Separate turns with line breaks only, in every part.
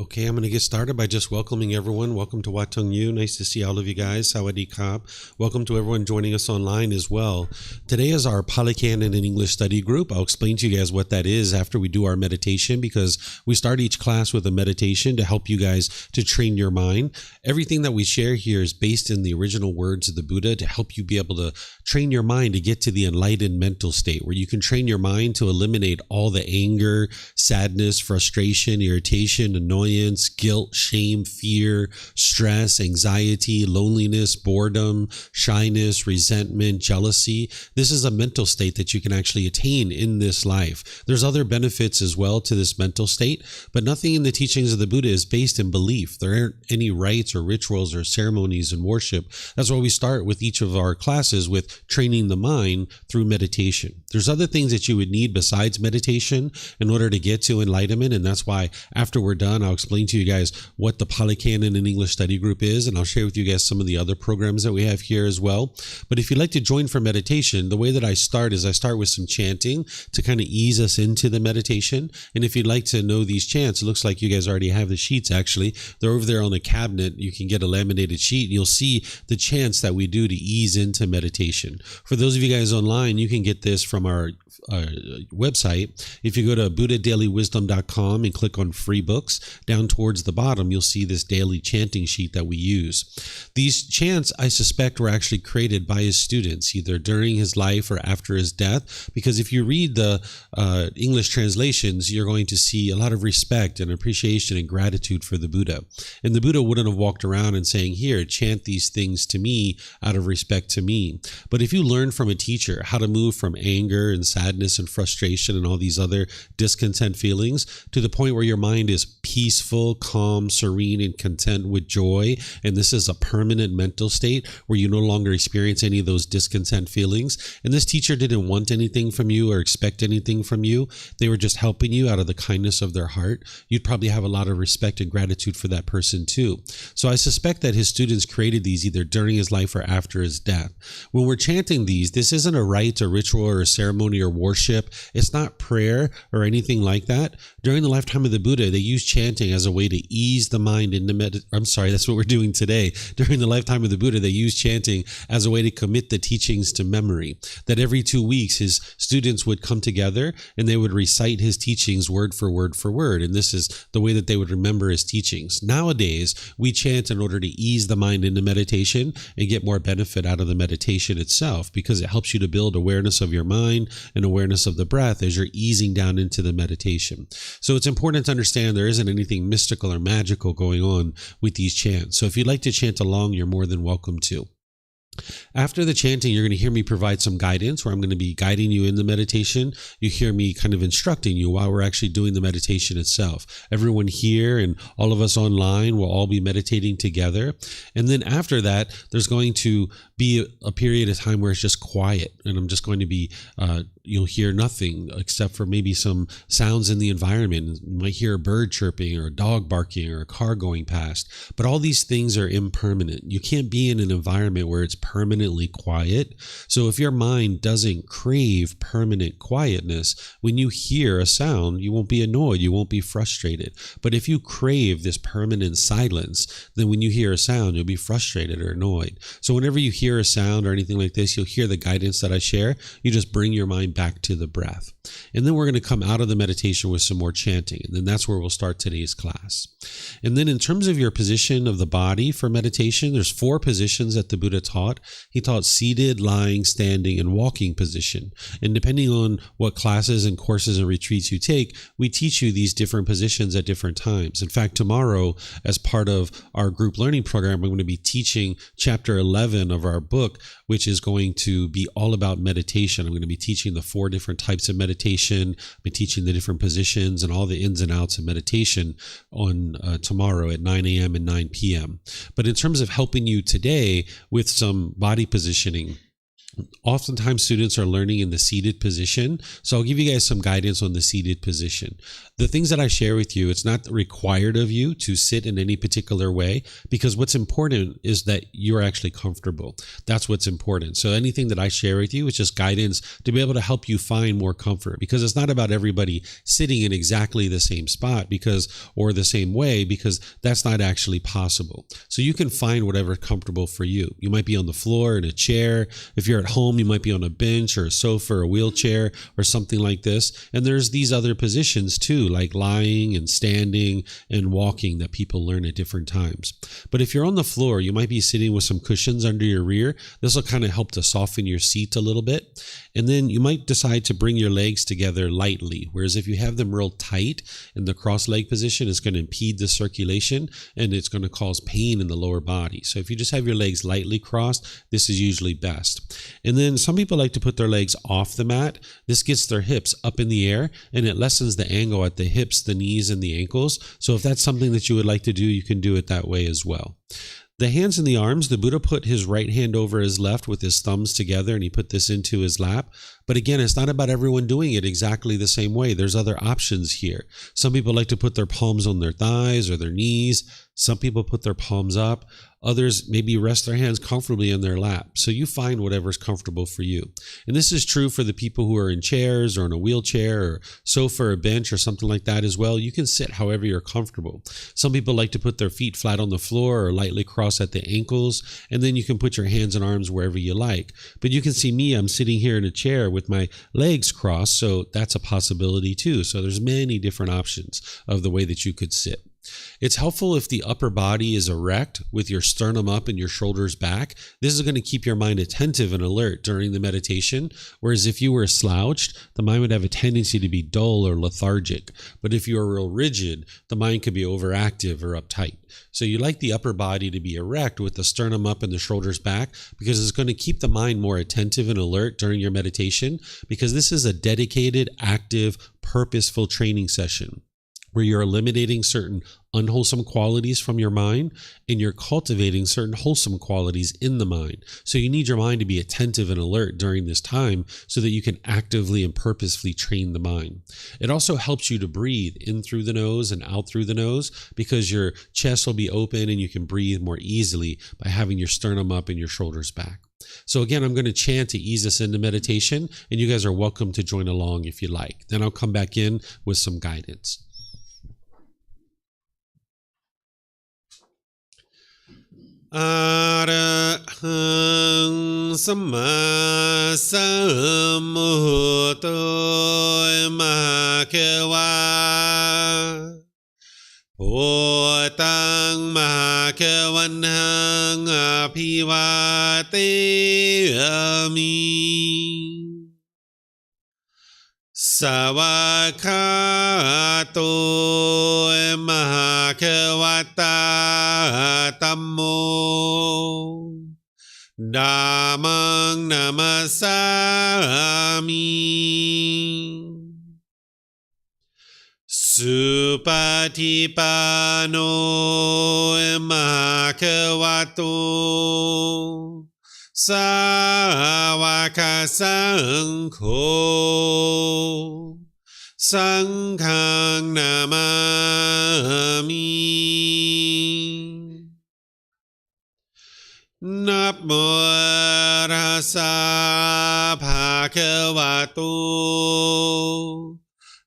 Okay, I'm going to get started by just welcoming everyone. Welcome to Wat Tung. Nice to see all of you guys. Sawadee Kap. Welcome to everyone joining us online as well. Today is our Pali Canon and English study group. I'll explain to you guys what that is after we do our meditation, because we start each class with a meditation to help you guys to train your mind. Everything that we share here is based in the original words of the Buddha to help you be able to train your mind to get to the enlightened mental state where you can train your mind to eliminate all the anger, sadness, frustration, irritation, annoyance, guilt, shame, fear, stress, anxiety, loneliness, boredom, shyness, resentment, jealousy. This is a mental state that you can actually attain in this life. There's other benefits as well to this mental state, but nothing in the teachings of the Buddha is based in belief. There aren't any rites or rituals or ceremonies in worship. That's why we start with each of our classes with training the mind through meditation. There's other things that you would need besides meditation in order to get to enlightenment, and that's why after we're done, I'll explain to you guys what the Pali Canon and English study group is, and I'll share with you guys some of the other programs that we have here as well. But if you'd like to join for meditation, the way that I start is I start with some chanting to kind of ease us into the meditation. And if you'd like to know these chants, it looks like you guys already have the sheets actually. They're over there on the cabinet. You can get a laminated sheet and you'll see the chants that we do to ease into meditation. For those of you guys online, you can get this from our website. If you go to buddhadailywisdom.com and click on free books, down towards the bottom, you'll see this daily chanting sheet that we use. These chants, I suspect, were actually created by his students, either during his life or after his death, because if you read the English translations, you're going to see a lot of respect and appreciation and gratitude for the Buddha. And the Buddha wouldn't have walked around and saying, here, chant these things to me out of respect to me. But if you learn from a teacher how to move from anger and sadness and frustration and all these other discontent feelings to the point where your mind is peaceful, calm, serene, and content with joy, and this is a permanent mental state where you no longer experience any of those discontent feelings, and this teacher didn't want anything from you or expect anything from you, they were just helping you out of the kindness of their heart, you'd probably have a lot of respect and gratitude for that person too. So I suspect that his students created these either during his life or after his death. When we're chanting these, this isn't a rite, a ritual, or a ceremony or worship. It's not prayer or anything like that. During the lifetime of the Buddha, they used chanting as a way to ease the mind into that's what we're doing today. During the lifetime of the Buddha, they used chanting as a way to commit the teachings to memory. That every 2 weeks, his students would come together and they would recite his teachings word for word for word. And this is the way that they would remember his teachings. Nowadays, we chant in order to ease the mind into meditation and get more benefit out of the meditation itself, because it helps you to build awareness of your mind and awareness of the breath as you're easing down into the meditation. So it's important to understand there isn't anything mystical or magical going on with these chants. So if you'd like to chant along, you're more than welcome to. After the chanting, you're going to hear me provide some guidance where I'm going to be guiding you in the meditation. You hear me kind of instructing you while we're actually doing the meditation itself. Everyone here and all of us online will all be meditating together. And then after that, there's going to be a period of time where it's just quiet. And I'm just going to be, you'll hear nothing except for maybe some sounds in the environment. You might hear a bird chirping or a dog barking or a car going past. But all these things are impermanent. You can't be in an environment where it's permanently quiet. So if your mind doesn't crave permanent quietness, when you hear a sound, you won't be annoyed, you won't be frustrated. But if you crave this permanent silence, then when you hear a sound, you'll be frustrated or annoyed. So whenever you hear a sound or anything like this, you'll hear the guidance that I share. You just bring your mind back to the breath. And then we're going to come out of the meditation with some more chanting. And then that's where we'll start today's class. And then in terms of your position of the body for meditation, there's 4 positions that the Buddha taught. He taught seated, lying, standing, and walking position. And depending on what classes and courses and retreats you take, we teach you these different positions at different times. In fact, tomorrow, as part of our group learning program, I'm going to be teaching chapter 11 of our book, which is going to be all about meditation. I'm going to be teaching the 4 different types of meditation. I'll be teaching the different positions and all the ins and outs of meditation on tomorrow at 9 a.m. and 9 p.m. But in terms of helping you today with some body positioning, Oftentimes students are learning in the seated position. So I'll give you guys some guidance on the seated position. The things that I share with you, it's not required of you to sit in any particular way, because what's important is that you're actually comfortable. That's what's important. So anything that I share with you is just guidance to be able to help you find more comfort, because it's not about everybody sitting in exactly the same spot or the same way, because that's not actually possible. So you can find whatever's comfortable for you. You might be on the floor in a chair. If you're at home, you might be on a bench or a sofa or a wheelchair or something like this. And there's these other positions too, like lying and standing and walking, that people learn at different times. But if you're on the floor, you might be sitting with some cushions under your rear. This will kind of help to soften your seat a little bit. And then you might decide to bring your legs together lightly. Whereas if you have them real tight in the cross leg position, it's going to impede the circulation and it's going to cause pain in the lower body. So if you just have your legs lightly crossed, this is usually best. And then some people like to put their legs off the mat. This gets their hips up in the air and it lessens the angle at the hips, the knees, and the ankles. So if that's something that you would like to do, you can do it that way as well. The hands and the arms, the Buddha put his right hand over his left with his thumbs together, and he put this into his lap. But again, it's not about everyone doing it exactly the same way. There's other options here. Some people like to put their palms on their thighs or their knees. Some people put their palms up. Others maybe rest their hands comfortably in their lap. So you find whatever's comfortable for you. And this is true for the people who are in chairs or in a wheelchair or sofa or bench or something like that as well. You can sit however you're comfortable. Some people like to put their feet flat on the floor or lightly cross at the ankles, and then you can put your hands and arms wherever you like. But you can see me, I'm sitting here in a chair with my legs crossed, so that's a possibility too. So there's many different options of the way that you could sit. It's helpful if the upper body is erect with your sternum up and your shoulders back. This is going to keep your mind attentive and alert during the meditation, whereas if you were slouched, the mind would have a tendency to be dull or lethargic. But if you are real rigid, the mind could be overactive or uptight. So you like the upper body to be erect with the sternum up and the shoulders back, because it's going to keep the mind more attentive and alert during your meditation, because this is a dedicated, active, purposeful training session where you're eliminating certain unwholesome qualities from your mind and you're cultivating certain wholesome qualities in the mind. So you need your mind to be attentive and alert during this time so that you can actively and purposefully train the mind. It also helps you to breathe in through the nose and out through the nose, because your chest will be open and you can breathe more easily by having your sternum up and your shoulders back. So again, I'm going to chant to ease us into meditation, and you guys are welcome to join along if you like. Then I'll come back in with some guidance. Arahang Samma Sambuddho Bhagava Wat Tung Bhagavanhang Abhivateyami Savakato Bhagavata Tammo Dhammang Namasami Supatipano Bhagavato Sāvaka Saṅkho Saṅghang Namami Namo Tassa Bhagavato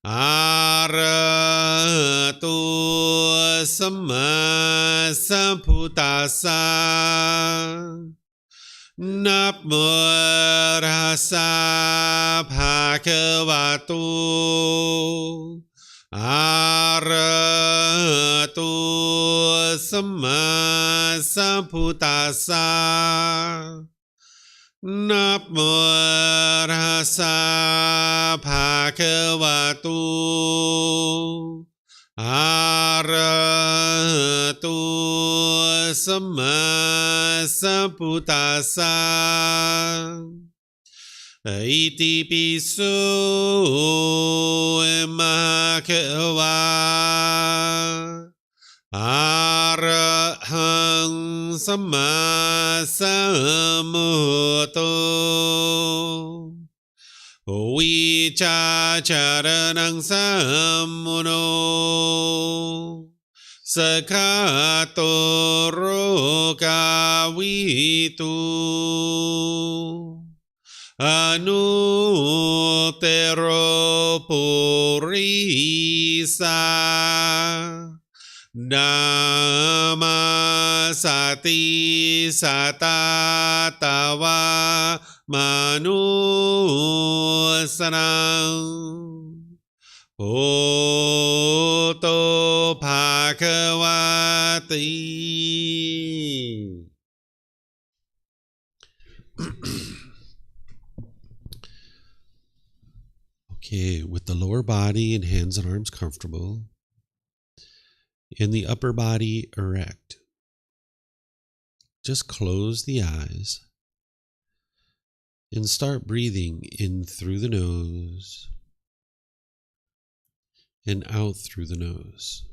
Arahato Samma Sambuddhassa Namo Tassa Bhagavato Arahato Samma Sambuddhassa Namo Tassa Bhagavato Arahato Samma Sambuddhassa Iti piso Bhagava Arahang Samma สัมมุตโตวิชาจารนังสัมมุโนสกขาโตโรกาวิตุอนุเตโรปุริสานามาสติสตาตาวามนุสนังโอโตภาควาติ Okay, with the lower body and hands and arms comfortable, and the upper body erect, just close the eyes and start breathing in through the nose and out through the nose.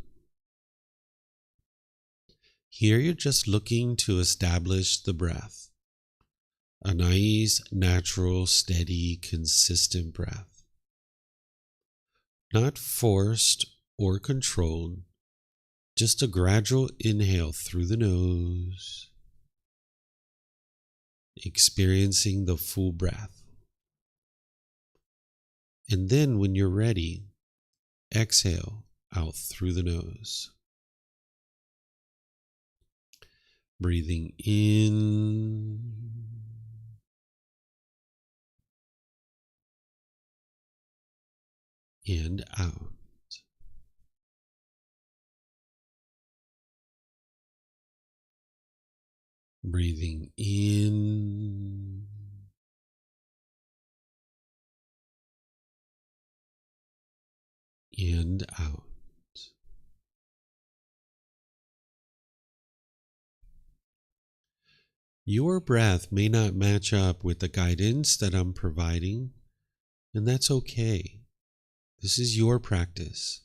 Here you're just looking to establish the breath, a nice, natural, steady, consistent breath. Not forced or controlled, just a gradual inhale through the nose, experiencing the full breath. And then when you're ready, exhale out through the nose. Breathing in and out. Breathing in and out. Your breath may not match up with the guidance that I'm providing, and that's okay. This is your practice.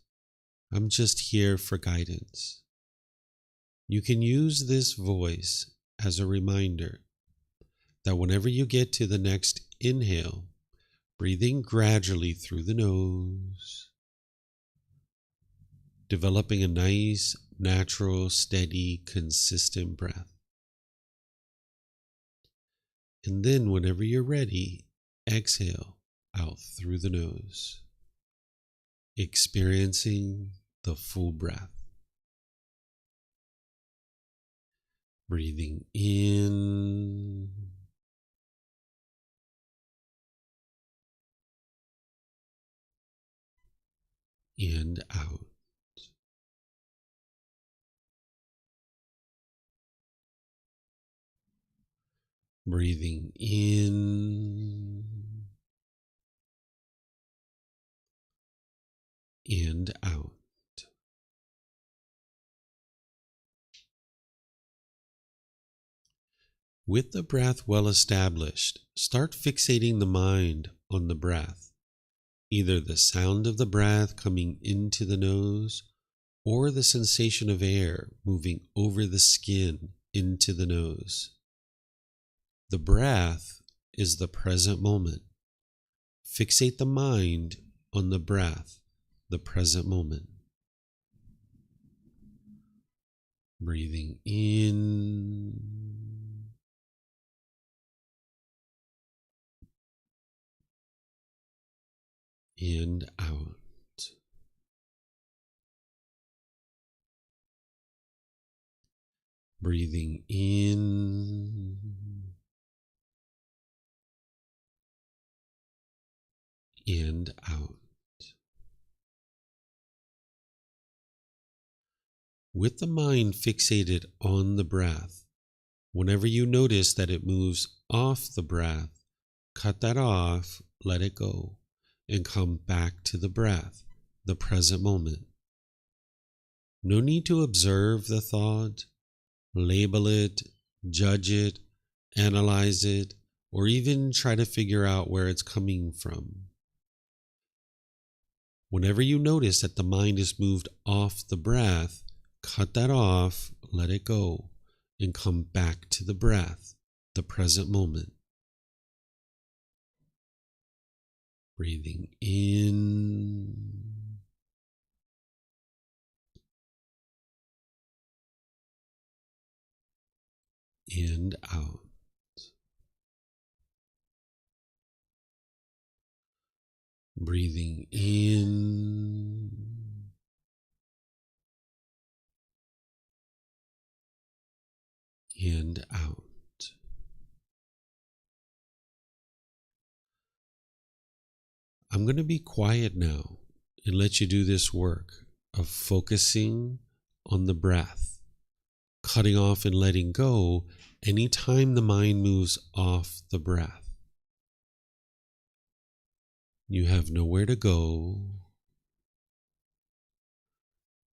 I'm just here for guidance. You can use this voice as a reminder that whenever you get to the next inhale, breathing gradually through the nose, developing a nice, natural, steady, consistent breath. And then whenever you're ready, exhale out through the nose, experiencing the full breath. Breathing in and out. Breathing in and out. With the breath well established, start fixating the mind on the breath, either the sound of the breath coming into the nose or the sensation of air moving over the skin into the nose. The breath is the present moment. Fixate the mind on the breath, the present moment. Breathing in and out. Breathing in and out. With the mind fixated on the breath, whenever you notice that it moves off the breath, cut that off, let it go, and come back to the breath, the present moment. No need to observe the thought, label it, judge it, analyze it, or even try to figure out where it's coming from. Whenever you notice that the mind is moved off the breath, cut that off, let it go, and come back to the breath, the present moment. Breathing in and out. Breathing in and out. I'm going to be quiet now and let you do this work of focusing on the breath, cutting off and letting go anytime the mind moves off the breath. You have nowhere to go.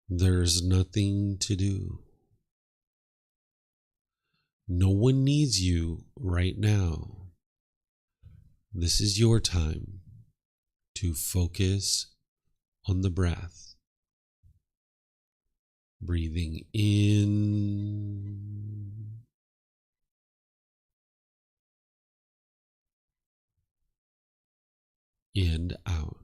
There's nothing to do. No one needs you right now. This is your time to focus on the breath. Breathing in and out.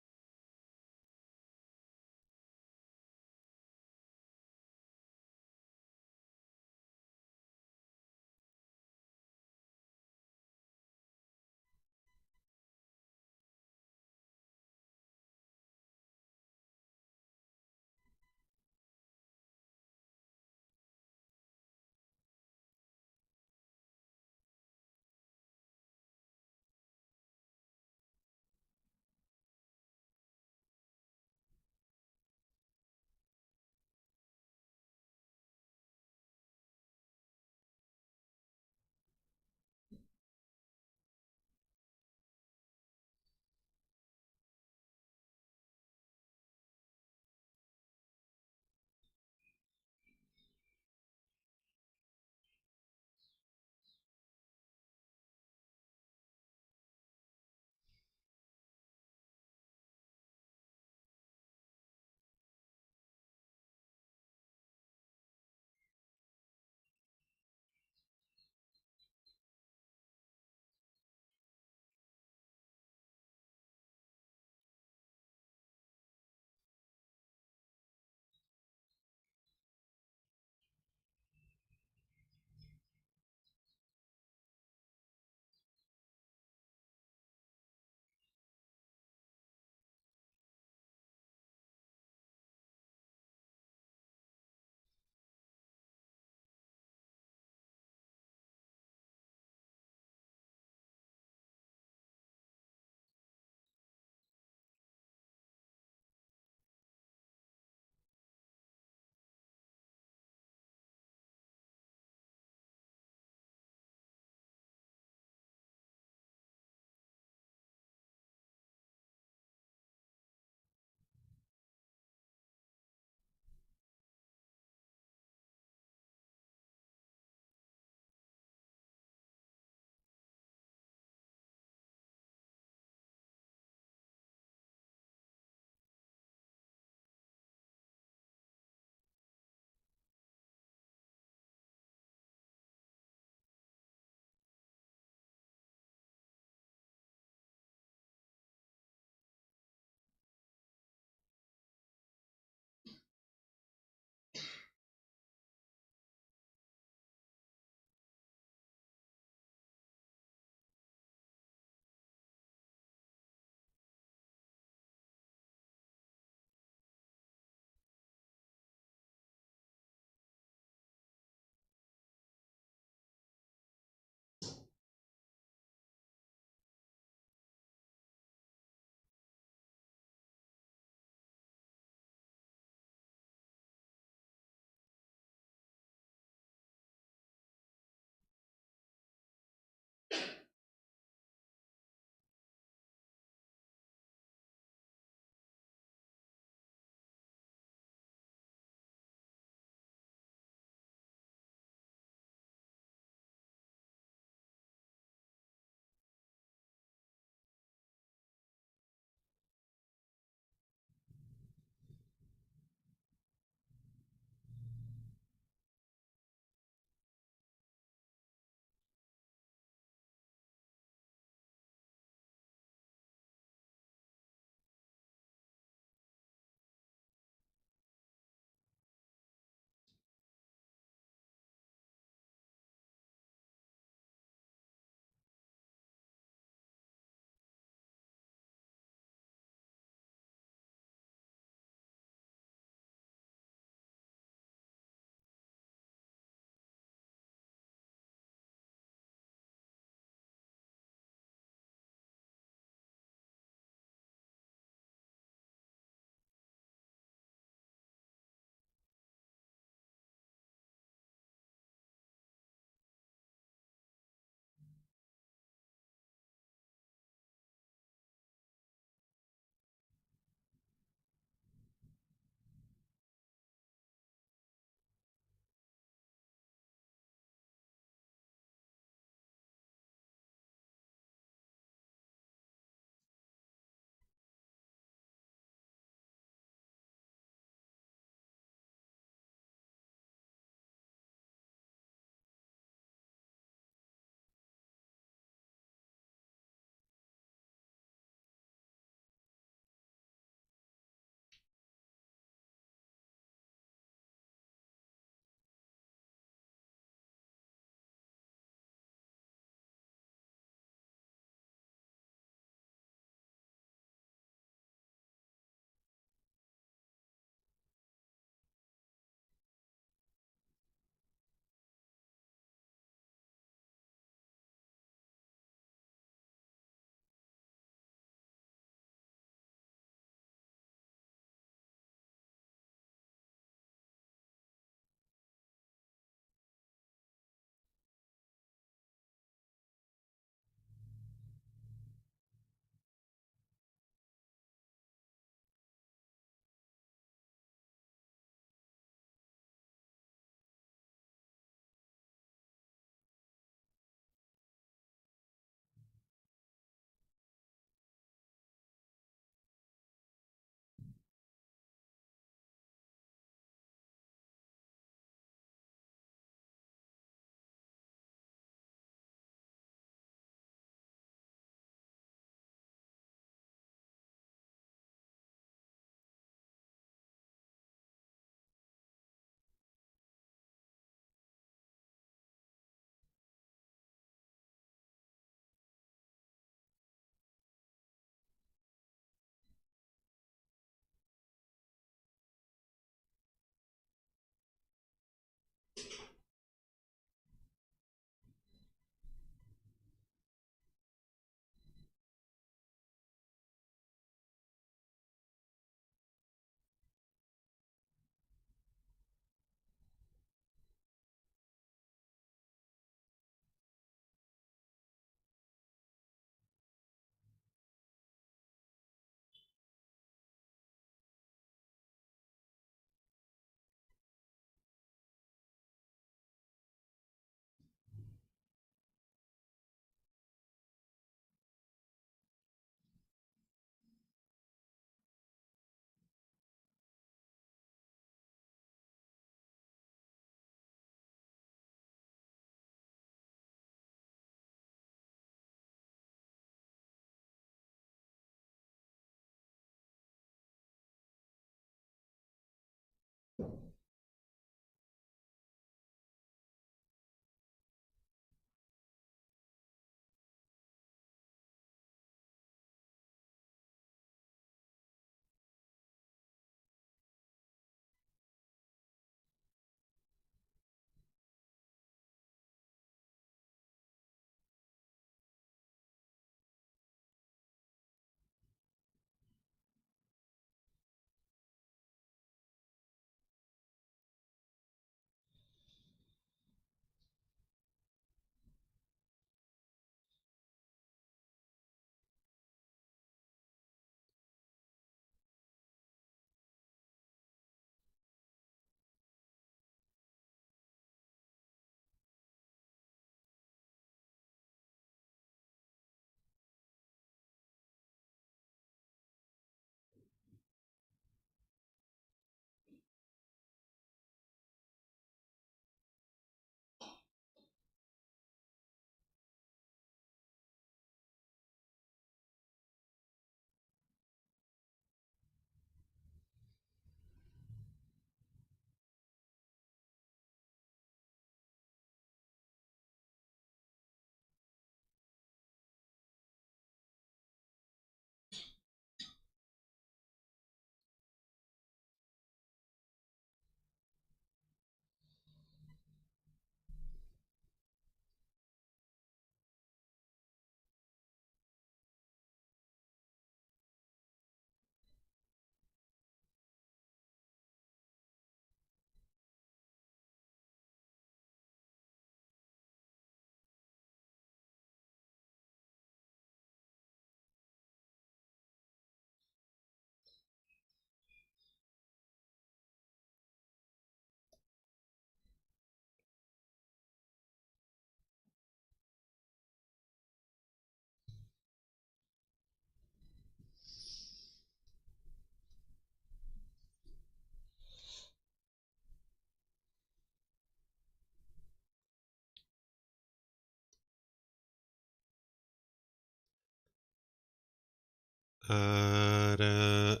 Arahang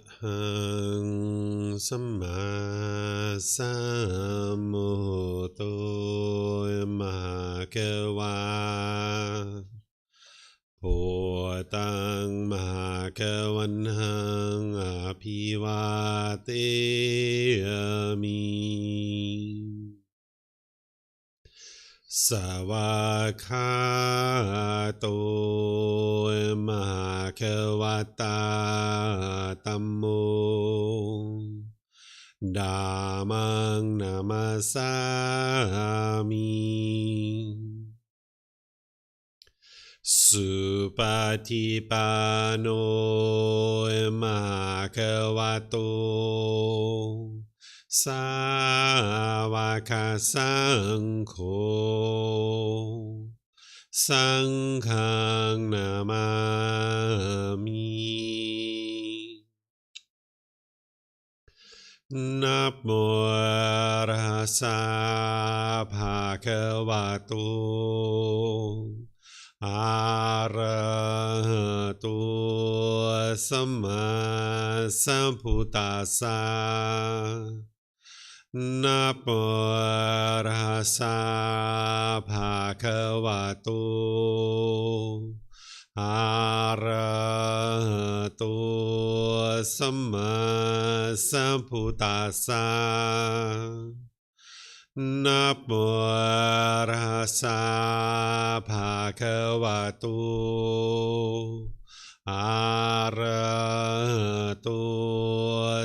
Samma Sambuddho Bhagava Bhutang Bhagavanhang Abhivateyami Savakato Bhagavata Tammo Dhammang Namasami Supatipano Bhagavato Savaka Sangho Sanghang Namami Namo Rasa Bhagavato Arahato Samma Sambuddhassa Namo Rasa Bhagavato Arahato Samma Sambuddhassa Namo Rasa Bhagavato Arahato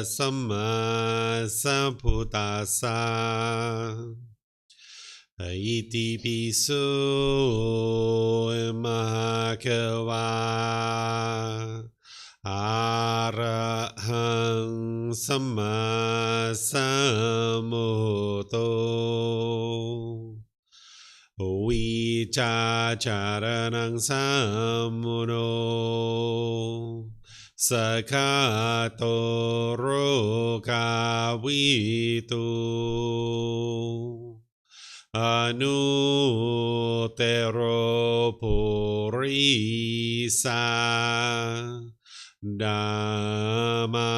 Samma Sambuddhassa Iti Piso Bhagava Arahang Samma Sambuddho Vicacaranang Sammuno Sakato Rokavitu Anutero Purisa Dhamma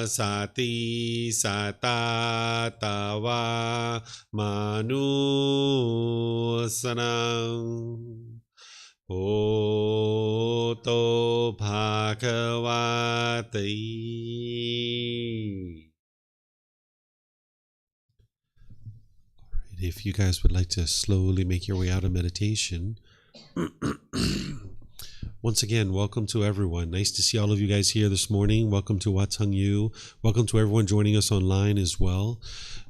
Sati Satatawa Manusanang Oto Bhagavati. If you guys would like to slowly make your way out of meditation, once again, welcome to everyone. Nice to see all of you guys here this morning. Welcome to Wat Tung. Welcome to everyone joining us online as well.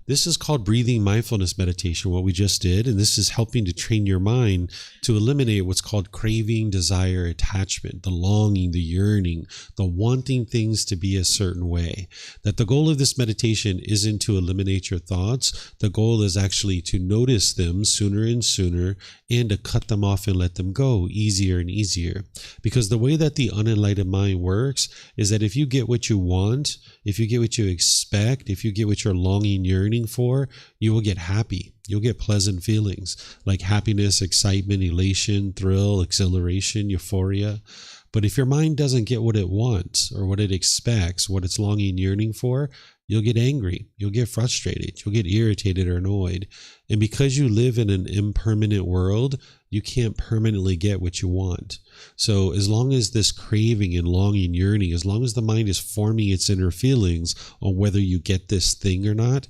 This is called breathing mindfulness meditation, what we just did, and this is helping to train your mind to eliminate what's called craving, desire, attachment, the longing, the yearning, the wanting things to be a certain way. That the goal of this meditation isn't to eliminate your thoughts. The goal is actually to notice them sooner and sooner and to cut them off and let them go easier and easier. Because the way that the unenlightened mind works is that if you get what you want, if you get what you expect, if you get what you're longing, yearning for, you will get happy. You'll get pleasant feelings like happiness, excitement, elation, thrill, exhilaration, euphoria. But if your mind doesn't get what it wants or what it expects, what it's longing, yearning for, you'll get angry, you'll get frustrated, you'll get irritated or annoyed. And because you live in an impermanent world, you can't permanently get what you want. So as long as this craving and longing, yearning, as long as the mind is forming its inner feelings on whether you get this thing or not,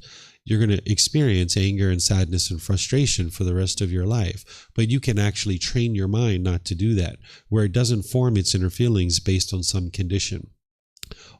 you're going to experience anger and sadness and frustration for the rest of your life. But you can actually train your mind not to do that, where it doesn't form its inner feelings based on some condition.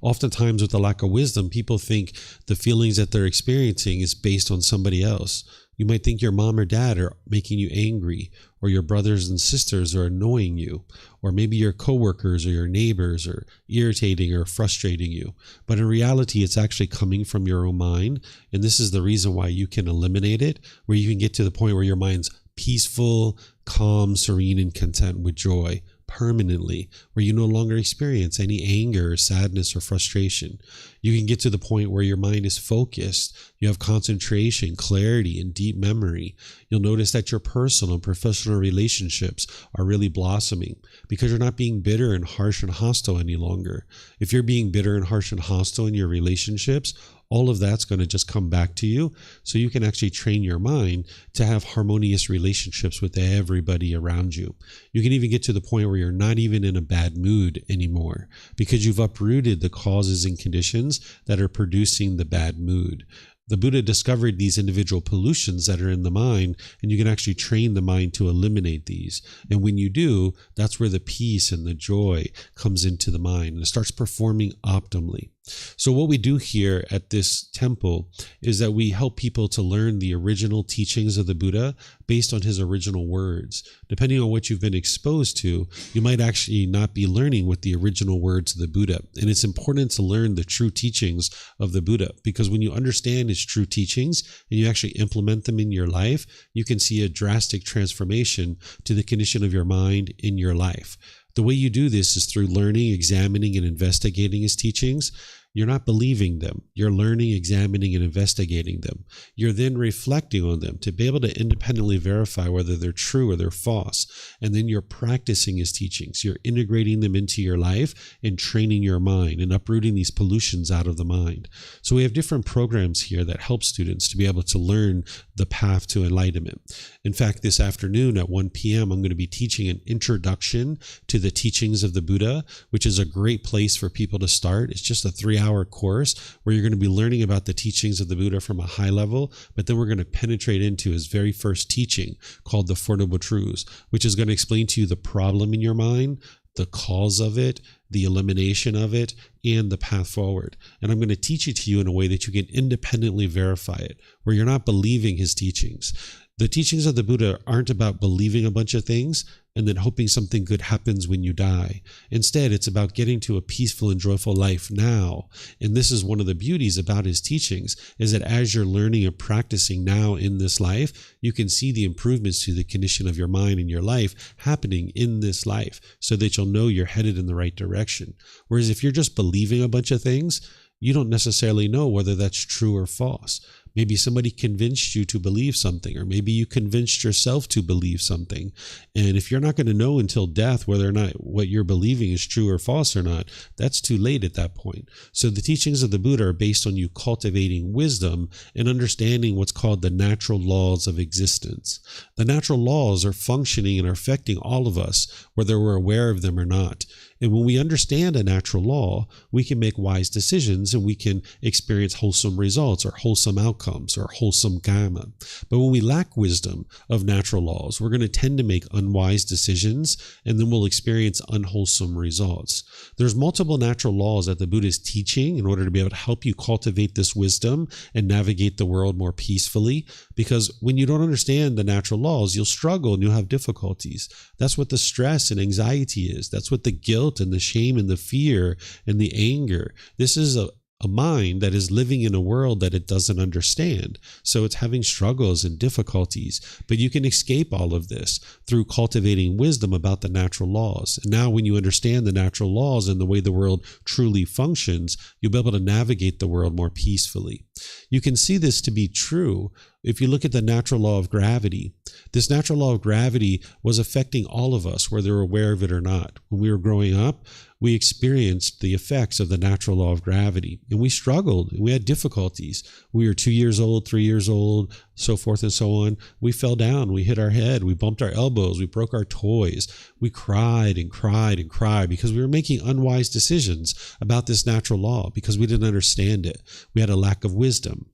Oftentimes, with the lack of wisdom, people think the feelings that they're experiencing is based on somebody else. You might think your mom or dad are making you angry, or your brothers and sisters are annoying you, or maybe your coworkers or your neighbors are irritating or frustrating you. But in reality, it's actually coming from your own mind, and this is the reason why you can eliminate it, where you can get to the point where your mind's peaceful, calm, serene, and content with joy, permanently, where you no longer experience any anger or sadness or frustration. You can get to the point where your mind is focused, you have concentration, clarity, and deep memory. You'll notice that your personal and professional relationships are really blossoming because you're not being bitter and harsh and hostile any longer. If you're being bitter and harsh and hostile in your relationships, all of that's going to just come back to you, so you can actually train your mind to have harmonious relationships with everybody around you. You can even get to the point where you're not even in a bad mood anymore because you've uprooted the causes and conditions that are producing the bad mood. The Buddha discovered these individual pollutions that are in the mind, and you can actually train the mind to eliminate these. And when you do, that's where the peace and the joy comes into the mind, and it starts performing optimally. So what we do here at this temple is that we help people to learn the original teachings of the Buddha based on his original words. Depending on what you've been exposed to, you might actually not be learning with the original words of the Buddha. And it's important to learn the true teachings of the Buddha, because when you understand his true teachings and you actually implement them in your life, you can see a drastic transformation to the condition of your mind in your life. The way you do this is through learning, examining, and investigating his teachings. You're not believing them. You're learning, examining, and investigating them. You're then reflecting on them to be able to independently verify whether they're true or they're false. And then you're practicing his teachings. You're integrating them into your life and training your mind and uprooting these pollutions out of the mind. So we have different programs here that help students to be able to learn the path to enlightenment. In fact, this afternoon at 1 p.m., I'm going to be teaching an introduction to the teachings of the Buddha, which is a great place for people to start. It's just a 3-hour course where you're going to be learning about the teachings of the Buddha from a high level, but then we're going to penetrate into his very first teaching called the Four Noble Truths, which is going to explain to you the problem in your mind, the cause of it, the elimination of it, and the path forward. And I'm going to teach it to you in a way that you can independently verify it, where you're not believing his teachings. The teachings of the Buddha aren't about believing a bunch of things and then hoping something good happens when you die. Instead, it's about getting to a peaceful and joyful life now. And this is one of the beauties about his teachings, is that as you're learning and practicing now in this life, you can see the improvements to the condition of your mind and your life happening in this life, so that you'll know you're headed in the right direction. Whereas if you're just believing a bunch of things, you don't necessarily know whether that's true or false. Maybe somebody convinced you to believe something, or maybe you convinced yourself to believe something. And if you're not going to know until death whether or not what you're believing is true or false or not, that's too late at that point. So the teachings of the Buddha are based on you cultivating wisdom and understanding what's called the natural laws of existence. The natural laws are functioning and are affecting all of us, whether we're aware of them or not. And when we understand a natural law, we can make wise decisions and we can experience wholesome results or wholesome outcomes or wholesome Kamma. But when we lack wisdom of natural laws, we're going to tend to make unwise decisions, and then we'll experience unwholesome results. There's multiple natural laws that the Buddha is teaching in order to be able to help you cultivate this wisdom and navigate the world more peacefully. Because when you don't understand the natural laws, you'll struggle and you'll have difficulties. That's what the stress and anxiety is. That's what the guilt and the shame and the fear and the anger. This is a mind that is living in a world that it doesn't understand. So it's having struggles and difficulties, but you can escape all of this through cultivating wisdom about the natural laws. And now when you understand the natural laws and the way the world truly functions, you'll be able to navigate the world more peacefully. You can see this to be true if you look at the natural law of gravity. This natural law of gravity was affecting all of us, whether we're aware of it or not. When we were growing up, we experienced the effects of the natural law of gravity, and we struggled. We had difficulties. We were 2 years old, 3 years old, so forth and so on. We fell down. We hit our head. We bumped our elbows. We broke our toys. We cried and cried and cried because we were making unwise decisions about this natural law because we didn't understand it. We had a lack of wisdom.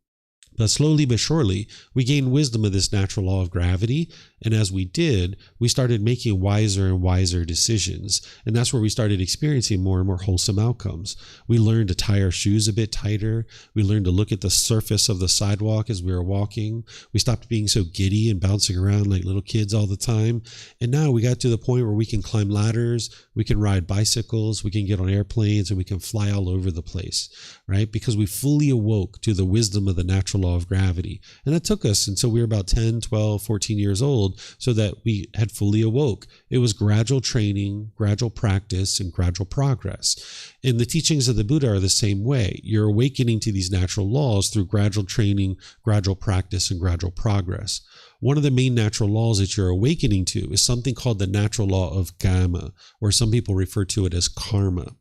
But slowly but surely, we gained wisdom of this natural law of gravity. And as we did, we started making wiser and wiser decisions. And that's where we started experiencing more and more wholesome outcomes. We learned to tie our shoes a bit tighter. We learned to look at the surface of the sidewalk as we were walking. We stopped being so giddy and bouncing around like little kids all the time. And now we got to the point where we can climb ladders, we can ride bicycles, we can get on airplanes, and we can fly all over the place, right? Because we fully awoke to the wisdom of the natural law of gravity. And that took us until we were about 10, 12, 14 years old world so that we had fully awoke. It was gradual training, gradual practice, and gradual progress. And the teachings of the Buddha are the same way. You're awakening to these natural laws through gradual training, gradual practice, and gradual progress. One of the main natural laws that you're awakening to is something called the natural law of Kamma, or some people refer to it as karma.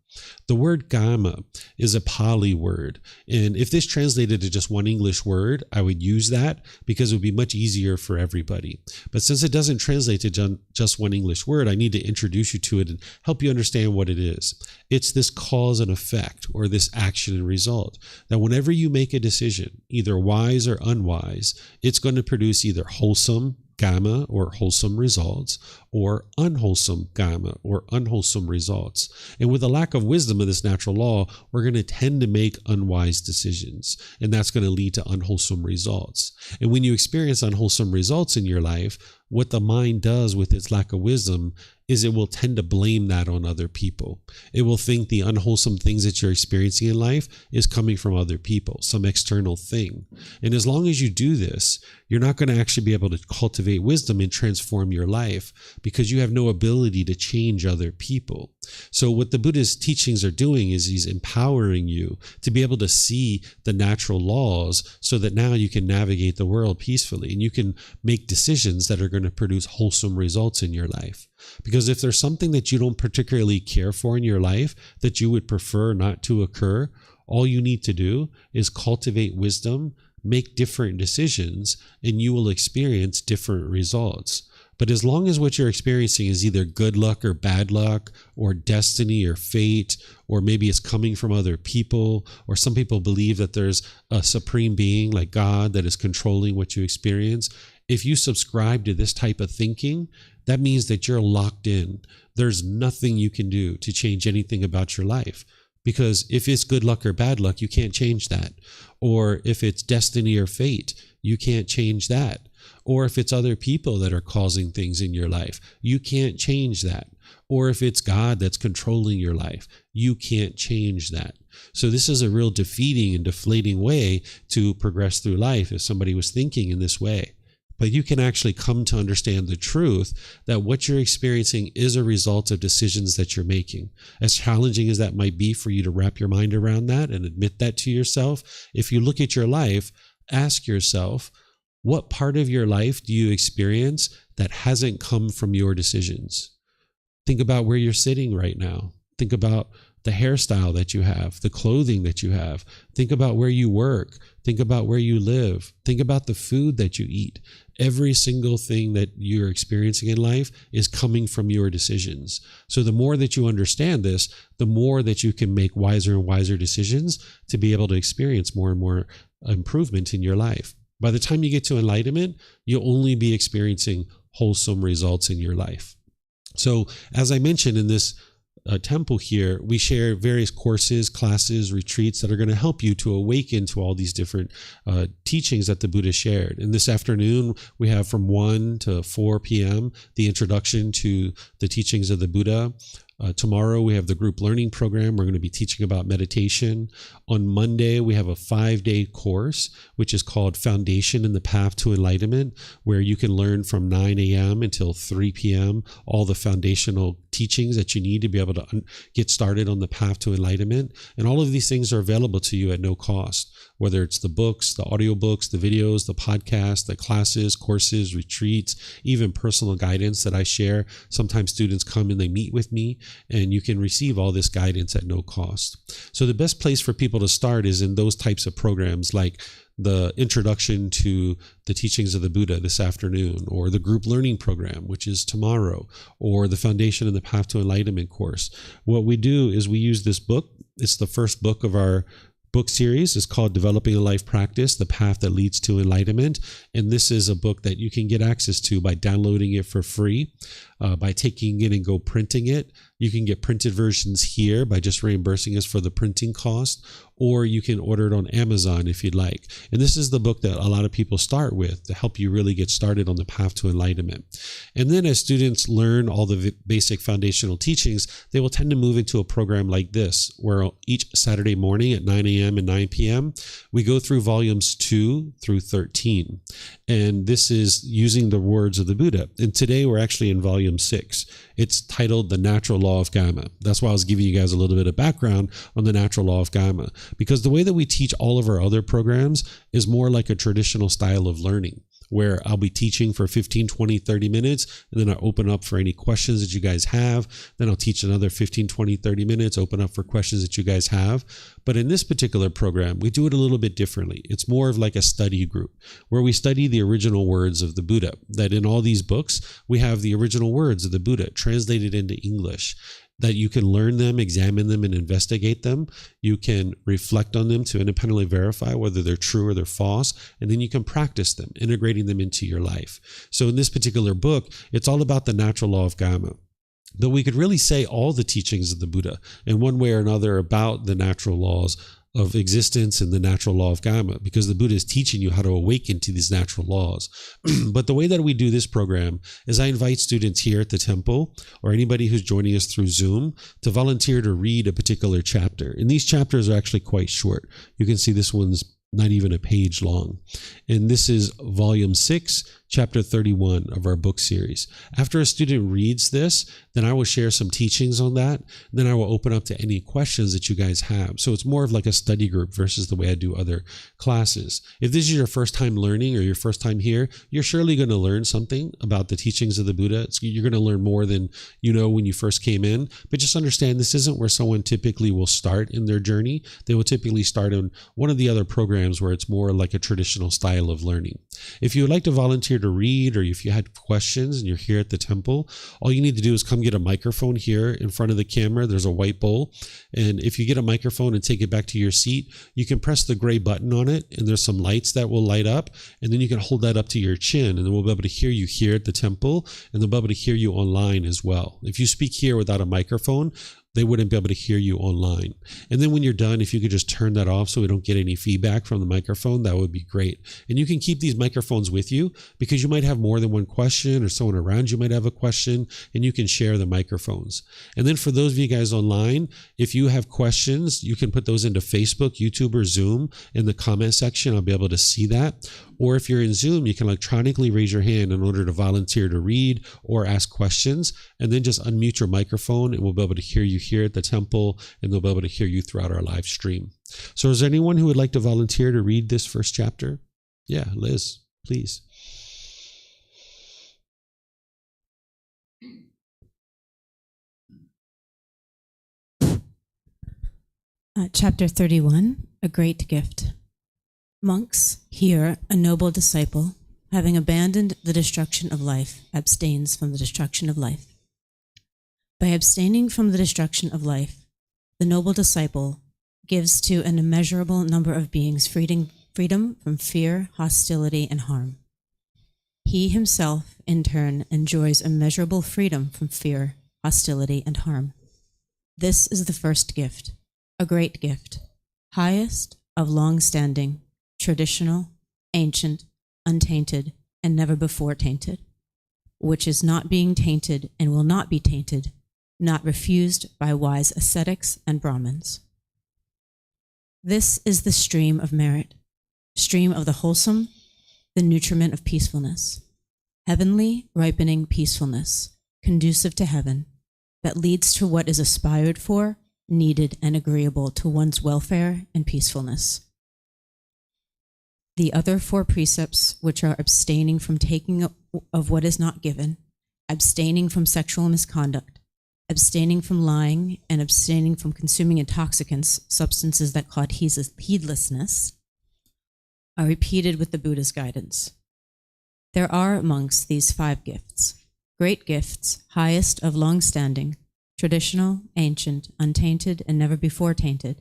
The word Kamma is a Pali word, and if this translated to just one English word, I would use that because it would be much easier for everybody. But since it doesn't translate to just one English word, I need to introduce you to it and help you understand what it is. It's this cause and effect, or this action and result, that whenever you make a decision, either wise or unwise, it's going to produce either wholesome Kamma, or wholesome results, or unwholesome Kamma, or unwholesome results. And with a lack of wisdom of this natural law, we're going to tend to make unwise decisions, and that's going to lead to unwholesome results. And when you experience unwholesome results in your life, what the mind does with its lack of wisdom is it will tend to blame that on other people. It will think the unwholesome things that you're experiencing in life is coming from other people, some external thing. And as long as you do this, you're not going to actually be able to cultivate wisdom and transform your life because you have no ability to change other people. So what the Buddha's teachings are doing is he's empowering you to be able to see the natural laws so that now you can navigate the world peacefully and you can make decisions that are going to produce wholesome results in your life. Because if there's something that you don't particularly care for in your life that you would prefer not to occur, all you need to do is cultivate wisdom, make different decisions, and you will experience different results. But as long as what you're experiencing is either good luck or bad luck, or destiny or fate, or maybe it's coming from other people, or some people believe that there's a supreme being like God that is controlling what you experience, if you subscribe to this type of thinking, that means that you're locked in. There's nothing you can do to change anything about your life. Because if it's good luck or bad luck, you can't change that. Or if it's destiny or fate, you can't change that. Or if it's other people that are causing things in your life, you can't change that. Or if it's God that's controlling your life, you can't change that. So this is a real defeating and deflating way to progress through life if somebody was thinking in this way. But you can actually come to understand the truth that what you're experiencing is a result of decisions that you're making. As challenging as that might be for you to wrap your mind around that and admit that to yourself, if you look at your life, ask yourself, what part of your life do you experience that hasn't come from your decisions? Think about where you're sitting right now. Think about the hairstyle that you have, the clothing that you have. Think about where you work. Think about where you live. Think about the food that you eat. Every single thing that you're experiencing in life is coming from your decisions. So the more that you understand this, the more that you can make wiser and wiser decisions to be able to experience more and more improvement in your life. By the time you get to enlightenment, you'll only be experiencing wholesome results in your life. So as I mentioned in this temple here, we share various courses, classes, retreats that are going to help you to awaken to all these different teachings that the Buddha shared. And this afternoon, we have from 1 to 4 p.m. the introduction to the teachings of the Buddha. Tomorrow, we have the group learning program. We're going to be teaching about meditation. On Monday, we have a 5-day course, which is called Foundation in the Path to Enlightenment, where you can learn from 9 a.m. until 3 p.m. all the foundational teachings that you need to be able to get started on the path to enlightenment. And all of these things are available to you at no cost, whether it's the books, the audiobooks, the videos, the podcasts, the classes, courses, retreats, even personal guidance that I share. Sometimes students come and they meet with me, and you can receive all this guidance at no cost. So the best place for people to start is in those types of programs, like the introduction to the teachings of the Buddha this afternoon, or the group learning program, which is tomorrow, or the Foundation in the Path to Enlightenment course. What we do is we use this book. It's the first book of our book series. Is called Developing a Life Practice, The Path That Leads to Enlightenment. And this is a book that you can get access to by downloading it for free, by taking it and go printing it. You can get printed versions here by just reimbursing us for the printing cost, or you can order it on Amazon if you'd like. And this is the book that a lot of people start with to help you really get started on the path to enlightenment. And then as students learn all the basic foundational teachings, they will tend to move into a program like this, where each Saturday morning at 9 a.m. and 9 p.m., we go through volumes 2 through 13. And this is using the words of the Buddha. And today we're actually in volume 6. It's titled The Natural Law of Kamma. That's why I was giving you guys a little bit of background on the natural law of Kamma, because the way that we teach all of our other programs is more like a traditional style of learning, where I'll be teaching for 15, 20, 30 minutes, and then I open up for any questions that you guys have. Then I'll teach another 15, 20, 30 minutes, open up for questions that you guys have. But in this particular program, we do it a little bit differently. It's more of like a study group, where we study the original words of the Buddha. That in all these books, we have the original words of the Buddha translated into English, that you can learn them, examine them, and investigate them. You can reflect on them to independently verify whether they're true or they're false, and then you can practice them, integrating them into your life. So in this particular book, it's all about the natural law of Kamma. Though we could really say all the teachings of the Buddha in one way or another about the natural laws of existence and the natural law of Kamma, because the Buddha is teaching you how to awaken to these natural laws. But the way that we do this program is I invite students here at the temple, or anybody who's joining us through Zoom, to volunteer to read a particular chapter. And these chapters are actually quite short. You can see this one's not even a page long. And this is volume 6, chapter 31 of our book series. After a student reads this, then I will share some teachings on that. Then I will open up to any questions that you guys have. So it's more of like a study group versus the way I do other classes. If this is your first time learning or your first time here, you're surely going to learn something about the teachings of the Buddha. You're going to learn more than you know when you first came in. But just understand, this isn't where someone typically will start in their journey. They will typically start in one of the other programs where it's more like a traditional style of learning. If you would like to volunteer to read, or if you had questions and you're here at the temple, all you need to do is come get a microphone here in front of the camera. There's a white bowl. And if you get a microphone and take it back to your seat, you can press the gray button on it, and there's some lights that will light up. And then you can hold that up to your chin, and then we'll be able to hear you here at the temple, and they'll be able to hear you online as well. If you speak here without a microphone, they wouldn't be able to hear you online. And then when you're done, if you could just turn that off so we don't get any feedback from the microphone, that would be great. And you can keep these microphones with you, because you might have more than one question, or someone around you might have a question, and you can share the microphones. And then for those of you guys online, if you have questions, you can put those into Facebook, YouTube, or Zoom in the comment section. I'll be able to see that. Or if you're in Zoom, you can electronically raise your hand in order to volunteer to read or ask questions, and then just unmute your microphone, and we'll be able to hear you here at the temple, and they'll be able to hear you throughout our live stream. So is there anyone who would like to volunteer to read this first chapter? Yeah, Liz, please.
Chapter 31, A Great Gift. Monks, here a noble disciple, having abandoned the destruction of life, abstains from the destruction of life. By abstaining from the destruction of life, the noble disciple gives to an immeasurable number of beings freedom from fear, hostility, and harm. He himself, in turn, enjoys immeasurable freedom from fear, hostility, and harm. This is the first gift, a great gift, highest, of long-standing, traditional, ancient, untainted, and never before tainted, which is not being tainted and will not be tainted, not refused by wise ascetics and Brahmins. This is the stream of merit, stream of the wholesome, the nutriment of peacefulness, heavenly ripening peacefulness, conducive to heaven, that leads to what is aspired for, needed, and agreeable to one's welfare and peacefulness. The other 4 precepts, which are abstaining from taking of what is not given, abstaining from sexual misconduct, abstaining from lying, and abstaining from consuming intoxicants, substances that cause heedlessness, are repeated with the Buddha's guidance. There are amongst these 5 gifts, great gifts, highest of long-standing, traditional, ancient, untainted, and never before tainted,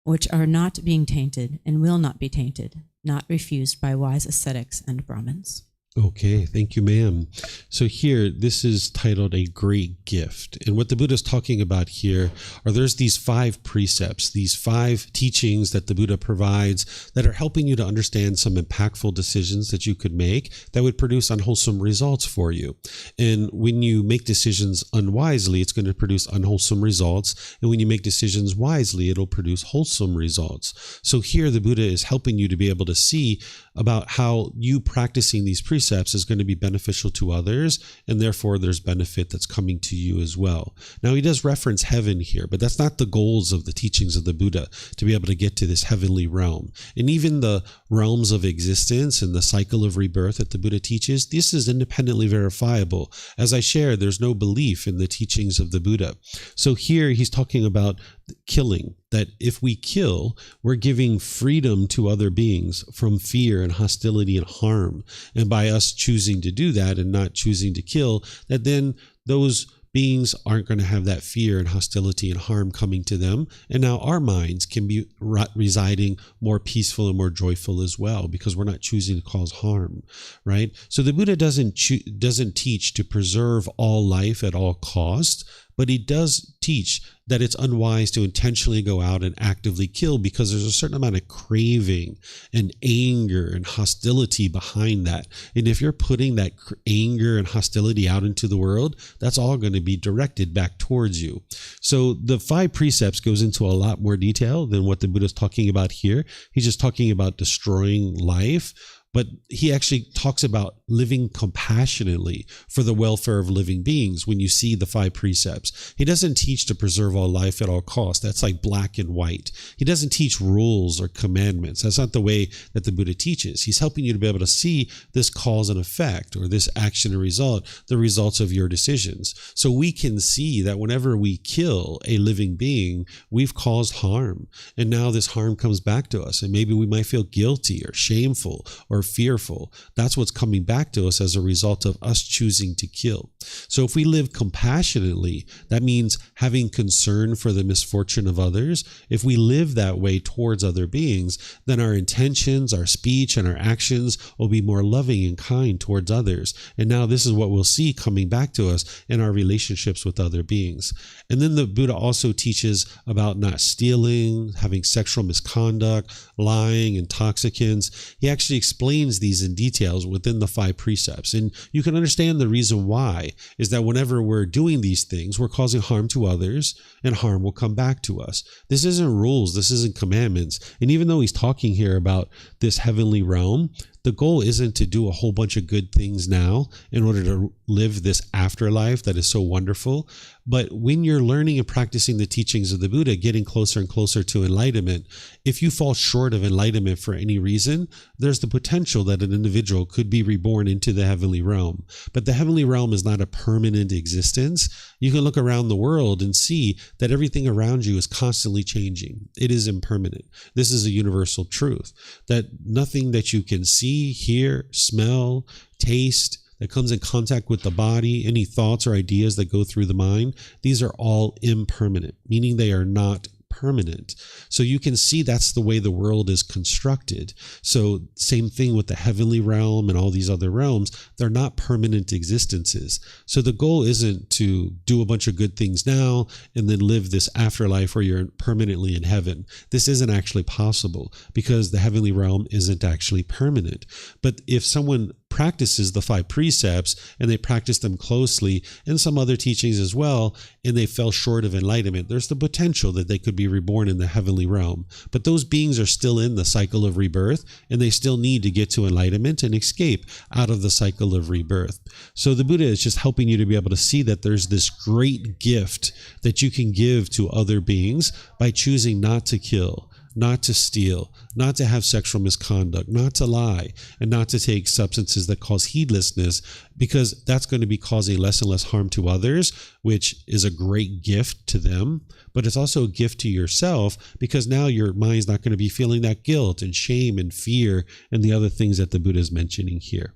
which are not being tainted and will not be tainted, not refused by wise ascetics and Brahmins.
Okay, thank you, ma'am. So here, this is titled A Great Gift. And what the Buddha is talking about here are there's these 5 precepts, these 5 teachings that the Buddha provides that are helping you to understand some impactful decisions that you could make that would produce unwholesome results for you. And when you make decisions unwisely, it's going to produce unwholesome results. And when you make decisions wisely, it'll produce wholesome results. So here, the Buddha is helping you to be able to see about how you practicing these precepts is going to be beneficial to others, and therefore there's benefit that's coming to you as well. Now, he does reference heaven here, but that's not the goals of the teachings of the Buddha, to be able to get to this heavenly realm. And even the realms of existence and the cycle of rebirth that the Buddha teaches, this is independently verifiable. As I shared, there's no belief in the teachings of the Buddha. So here he's talking about killing, that if we kill, we're giving freedom to other beings from fear and hostility and harm. And by us choosing to do that and not choosing to kill, that then those beings aren't going to have that fear and hostility and harm coming to them. And now our minds can be residing more peaceful and more joyful as well, because we're not choosing to cause harm, right? So the Buddha doesn't teach to preserve all life at all costs, but he does teach that it's unwise to intentionally go out and actively kill, because there's a certain amount of craving and anger and hostility behind that. And if you're putting that anger and hostility out into the world, that's all going to be directed back towards you. So the 5 precepts goes into a lot more detail than what the Buddha is talking about here. He's just talking about destroying life. But he actually talks about living compassionately for the welfare of living beings when you see the 5 precepts. He doesn't teach to preserve all life at all costs. That's like black and white. He doesn't teach rules or commandments. That's not the way that the Buddha teaches. He's helping you to be able to see this cause and effect, or this action and result, the results of your decisions. So we can see that whenever we kill a living being, we've caused harm. And now this harm comes back to us. And maybe we might feel guilty or shameful or fearful. That's what's coming back to us as a result of us choosing to kill. So if we live compassionately, that means having concern for the misfortune of others. If we live that way towards other beings, then our intentions, our speech, and our actions will be more loving and kind towards others. And now this is what we'll see coming back to us in our relationships with other beings. And then the Buddha also teaches about not stealing, having sexual misconduct, lying, intoxicants. He actually explains these in details within the 5 precepts. And you can understand the reason why is that whenever we're doing these things, we're causing harm to others, and harm will come back to us. This isn't rules. This isn't commandments. And even though he's talking here about this heavenly realm, the goal isn't to do a whole bunch of good things now in order to live this afterlife that is so wonderful. But when you're learning and practicing the teachings of the Buddha, getting closer and closer to enlightenment, if you fall short of enlightenment for any reason, there's the potential that an individual could be reborn into the heavenly realm. But the heavenly realm is not a permanent existence. You can look around the world and see that everything around you is constantly changing. It is impermanent. This is a universal truth, that nothing that you can see, hear, smell, taste, that comes in contact with the body, any thoughts or ideas that go through the mind, these are all impermanent, meaning they are not permanent. So you can see that's the way the world is constructed. So same thing with the heavenly realm and all these other realms, they're not permanent existences. So the goal isn't to do a bunch of good things now and then live this afterlife where you're permanently in heaven. This isn't actually possible because the heavenly realm isn't actually permanent. But if someone practices the 5 precepts and they practice them closely and some other teachings as well, and they fell short of enlightenment, there's the potential that they could be reborn in the heavenly realm. But those beings are still in the cycle of rebirth, and they still need to get to enlightenment and escape out of the cycle of rebirth. So the Buddha is just helping you to be able to see that there's this great gift that you can give to other beings by choosing not to kill, not to steal, not to have sexual misconduct, not to lie, and not to take substances that cause heedlessness, because that's going to be causing less and less harm to others, which is a great gift to them. But it's also a gift to yourself, because now your mind's not going to be feeling that guilt and shame and fear and the other things that the Buddha is mentioning here.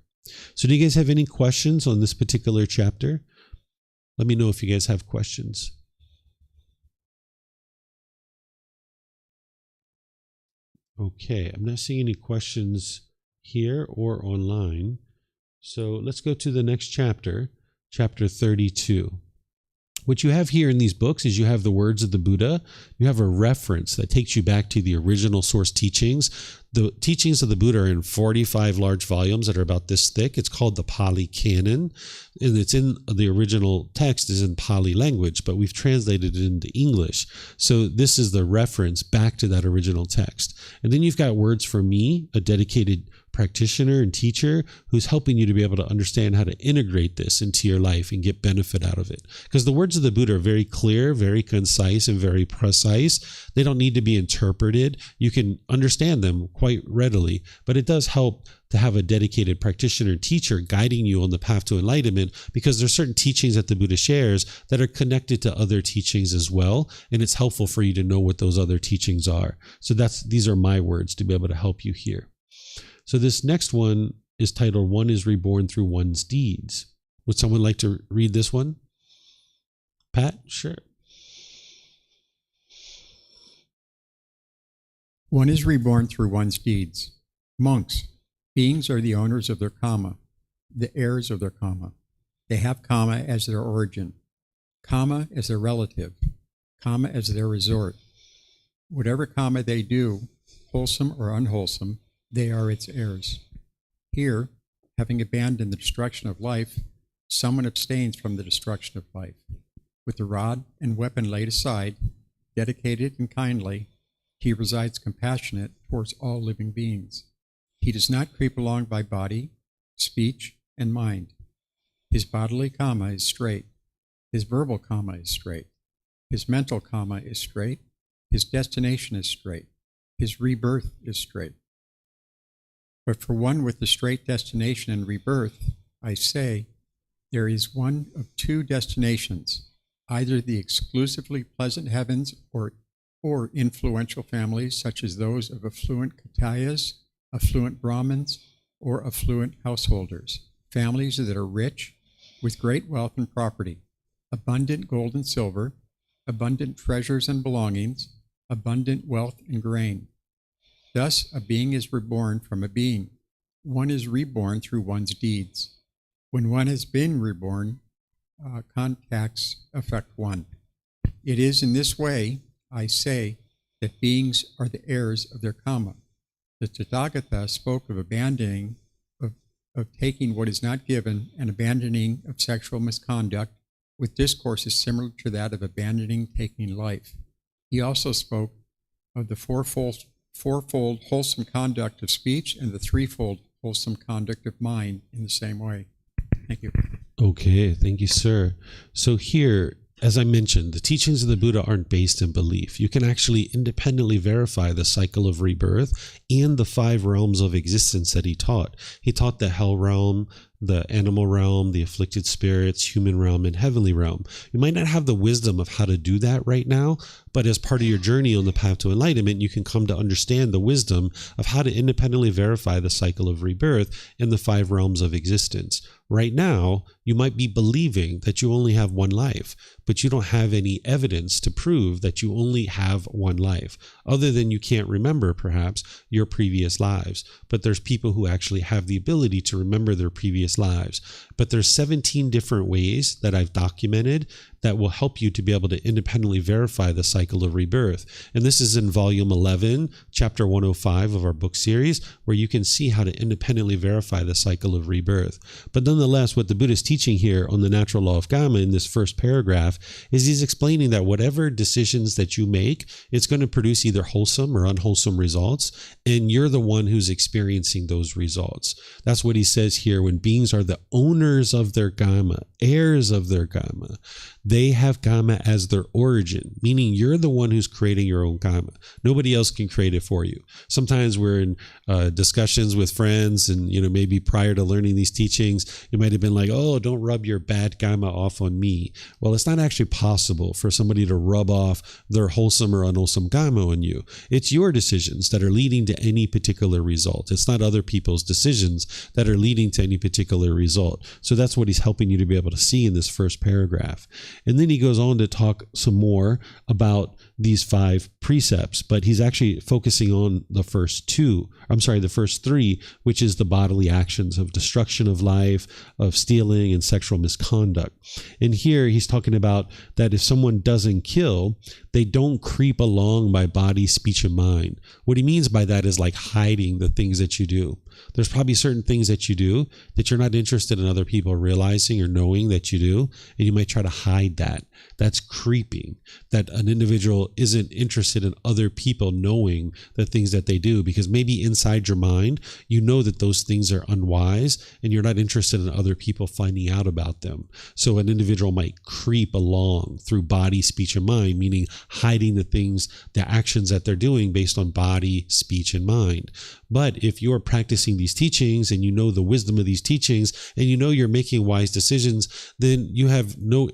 So do you guys have any questions on this particular chapter? Let me know if you guys have questions. Okay, I'm not seeing any questions here or online. So let's go to the next chapter, chapter 32. What you have here in these books is you have the words of the Buddha. You have a reference that takes you back to the original source teachings. The teachings of the Buddha are in 45 large volumes that are about this thick. It's called the Pali Canon, and it's in the original text is in Pali language, but we've translated it into English. So this is the reference back to that original text. And then you've got words from me, a dedicated practitioner and teacher who's helping you to be able to understand how to integrate this into your life and get benefit out of it. Because the words of the Buddha are very clear, very concise, and very precise. They don't need to be interpreted. You can understand them quite readily, but it does help to have a dedicated practitioner and teacher guiding you on the path to enlightenment, because there's certain teachings that the Buddha shares that are connected to other teachings as well, and it's helpful for you to know what those other teachings are. So these are my words to be able to help you here. So this next one is titled, One is Reborn Through One's Deeds. Would someone like to read this one? Pat? Sure.
One is reborn through one's deeds. Monks, beings are the owners of their Kamma, the heirs of their Kamma. They have Kamma as their origin, Kamma as their relative, Kamma as their resort. Whatever Kamma they do, wholesome or unwholesome, they are its heirs. Here, having abandoned the destruction of life, someone abstains from the destruction of life. With the rod and weapon laid aside, dedicated and kindly, he resides compassionate towards all living beings. He does not creep along by body, speech, and mind. His bodily Kamma is straight. His verbal Kamma is straight. His mental Kamma is straight. His destination is straight. His rebirth is straight. But for one with the straight destination and rebirth, I say, there is one of two destinations, either the exclusively pleasant heavens or influential families such as those of affluent Kshatriyas, affluent Brahmins, or affluent householders, families that are rich with great wealth and property, abundant gold and silver, abundant treasures and belongings, abundant wealth and grain. Thus, a being is reborn from a being. One is reborn through one's deeds. When one has been reborn, contacts affect one. It is in this way, I say, that beings are the heirs of their Kamma. The Tathagata spoke of abandoning, of taking what is not given, and abandoning of sexual misconduct, with discourses similar to that of abandoning taking life. He also spoke of the fourfold wholesome conduct of speech and the threefold wholesome conduct of mind in the same way. Thank you.
Okay, thank you, sir. So here, as I mentioned, the teachings of the Buddha aren't based in belief. You can actually independently verify the cycle of rebirth and the 5 realms of existence that he taught. He taught the hell realm, the animal realm, the afflicted spirits, human realm, and heavenly realm. You might not have the wisdom of how to do that right now, but as part of your journey on the path to enlightenment, you can come to understand the wisdom of how to independently verify the cycle of rebirth and the 5 realms of existence. Right now, you might be believing that you only have one life, but you don't have any evidence to prove that you only have one life, other than you can't remember, perhaps, your previous lives. But there's people who actually have the ability to remember their previous lives. But there's 17 different ways that I've documented that will help you to be able to independently verify the cycle of rebirth. And this is in volume 11, chapter 105 of our book series, where you can see how to independently verify the cycle of rebirth. But nonetheless, what the Buddha is teaching here on the natural law of Kamma in this first paragraph is he's explaining that whatever decisions that you make, it's going to produce either wholesome or unwholesome results, and you're the one who's experiencing those results. That's what he says here, when beings are the owners of their Kamma, heirs of their Kamma. They have Kamma as their origin, meaning you're the one who's creating your own Kamma. Nobody else can create it for you. Sometimes we're in discussions with friends, and maybe prior to learning these teachings, you might have been like, oh, don't rub your bad Kamma off on me. Well, it's not actually possible for somebody to rub off their wholesome or unwholesome Kamma on you. It's your decisions that are leading to any particular result. It's not other people's decisions that are leading to any particular result. So that's what he's helping you to be able to see in this first paragraph. And then he goes on to talk some more about these 5 precepts, but he's actually focusing on the first 3, which is the bodily actions of destruction of life, of stealing and sexual misconduct. And here he's talking about that if someone doesn't kill, they don't creep along by body, speech, and mind. What he means by that is like hiding the things that you do. There's probably certain things that you do that you're not interested in other people realizing or knowing that you do, and you might try to hide that. That's creeping, that an individual isn't interested in other people knowing the things that they do, because maybe inside your mind, you know that those things are unwise and you're not interested in other people finding out about them. So an individual might creep along through body, speech, and mind, meaning hiding the things, the actions that they're doing based on body, speech, and mind. But if you're practicing these teachings and you know the wisdom of these teachings and you know you're making wise decisions, then you have no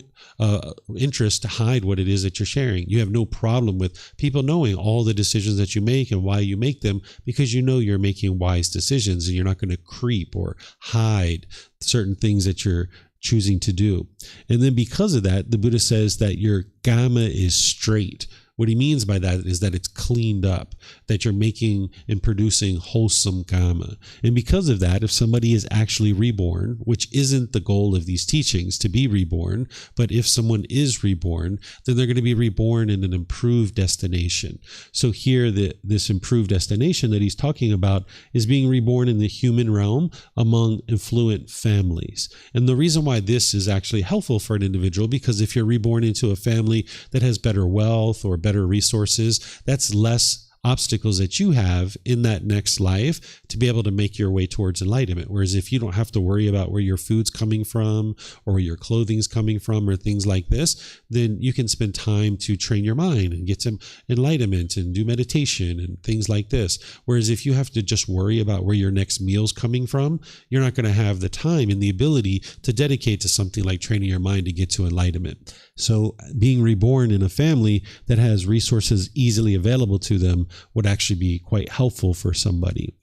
interest to hide what it is that you're sharing. You have no problem with people knowing all the decisions that you make and why you make them, because you know you're making wise decisions and you're not going to creep or hide certain things that you're choosing to do. And then because of that, the Buddha says that your Kamma is straight. What he means by that is that it's cleaned up, that you're making and producing wholesome Kamma. And because of that, if somebody is actually reborn, which isn't the goal of these teachings to be reborn, but if someone is reborn, then they're going to be reborn in an improved destination. So here, this improved destination that he's talking about is being reborn in the human realm among affluent families. And the reason why this is actually helpful for an individual, because if you're reborn into a family that has better wealth or better resources, that's less obstacles that you have in that next life to be able to make your way towards enlightenment. Whereas if you don't have to worry about where your food's coming from or where your clothing's coming from or things like this, then you can spend time to train your mind and get some enlightenment and do meditation and things like this. Whereas if you have to just worry about where your next meal's coming from, you're not going to have the time and the ability to dedicate to something like training your mind to get to enlightenment. So being reborn in a family that has resources easily available to them would actually be quite helpful for somebody.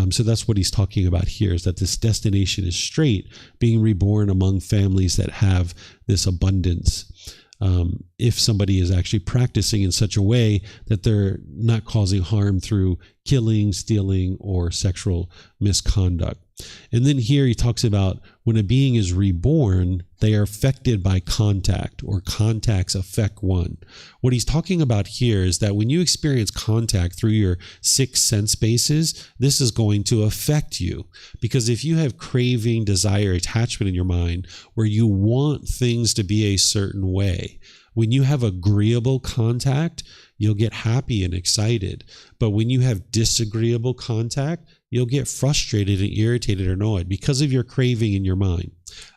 So that's what he's talking about here, is that this destination is straight, being reborn among families that have this abundance. If somebody is actually practicing in such a way that they're not causing harm through killing, stealing, or sexual misconduct. And then here he talks about when a being is reborn, they are affected by contact, or contacts affect one. What he's talking about here is that when you experience contact through your 6 sense bases, this is going to affect you. Because if you have craving, desire, attachment in your mind, where you want things to be a certain way, when you have agreeable contact, you'll get happy and excited. But when you have disagreeable contact, you'll get frustrated and irritated or annoyed because of your craving in your mind.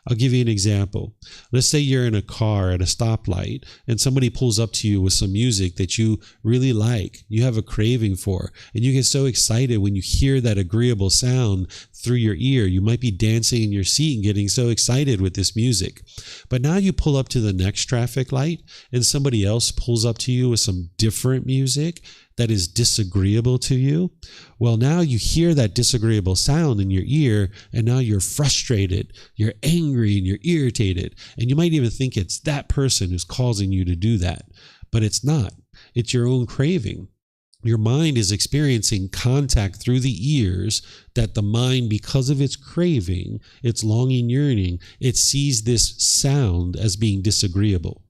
I'll give you an example. Let's say you're in a car at a stoplight and somebody pulls up to you with some music that you really like, you have a craving for, and you get so excited when you hear that agreeable sound through your ear. You might be dancing in your seat and getting so excited with this music. But now you pull up to the next traffic light and somebody else pulls up to you with some different music that is disagreeable to you. Well, now you hear that disagreeable sound in your ear, and now you're frustrated, you're angry, and you're irritated. And you might even think it's that person who's causing you to do that. But it's not. It's your own craving. Your mind is experiencing contact through the ears that the mind, because of its craving, its longing, yearning, it sees this sound as being disagreeable.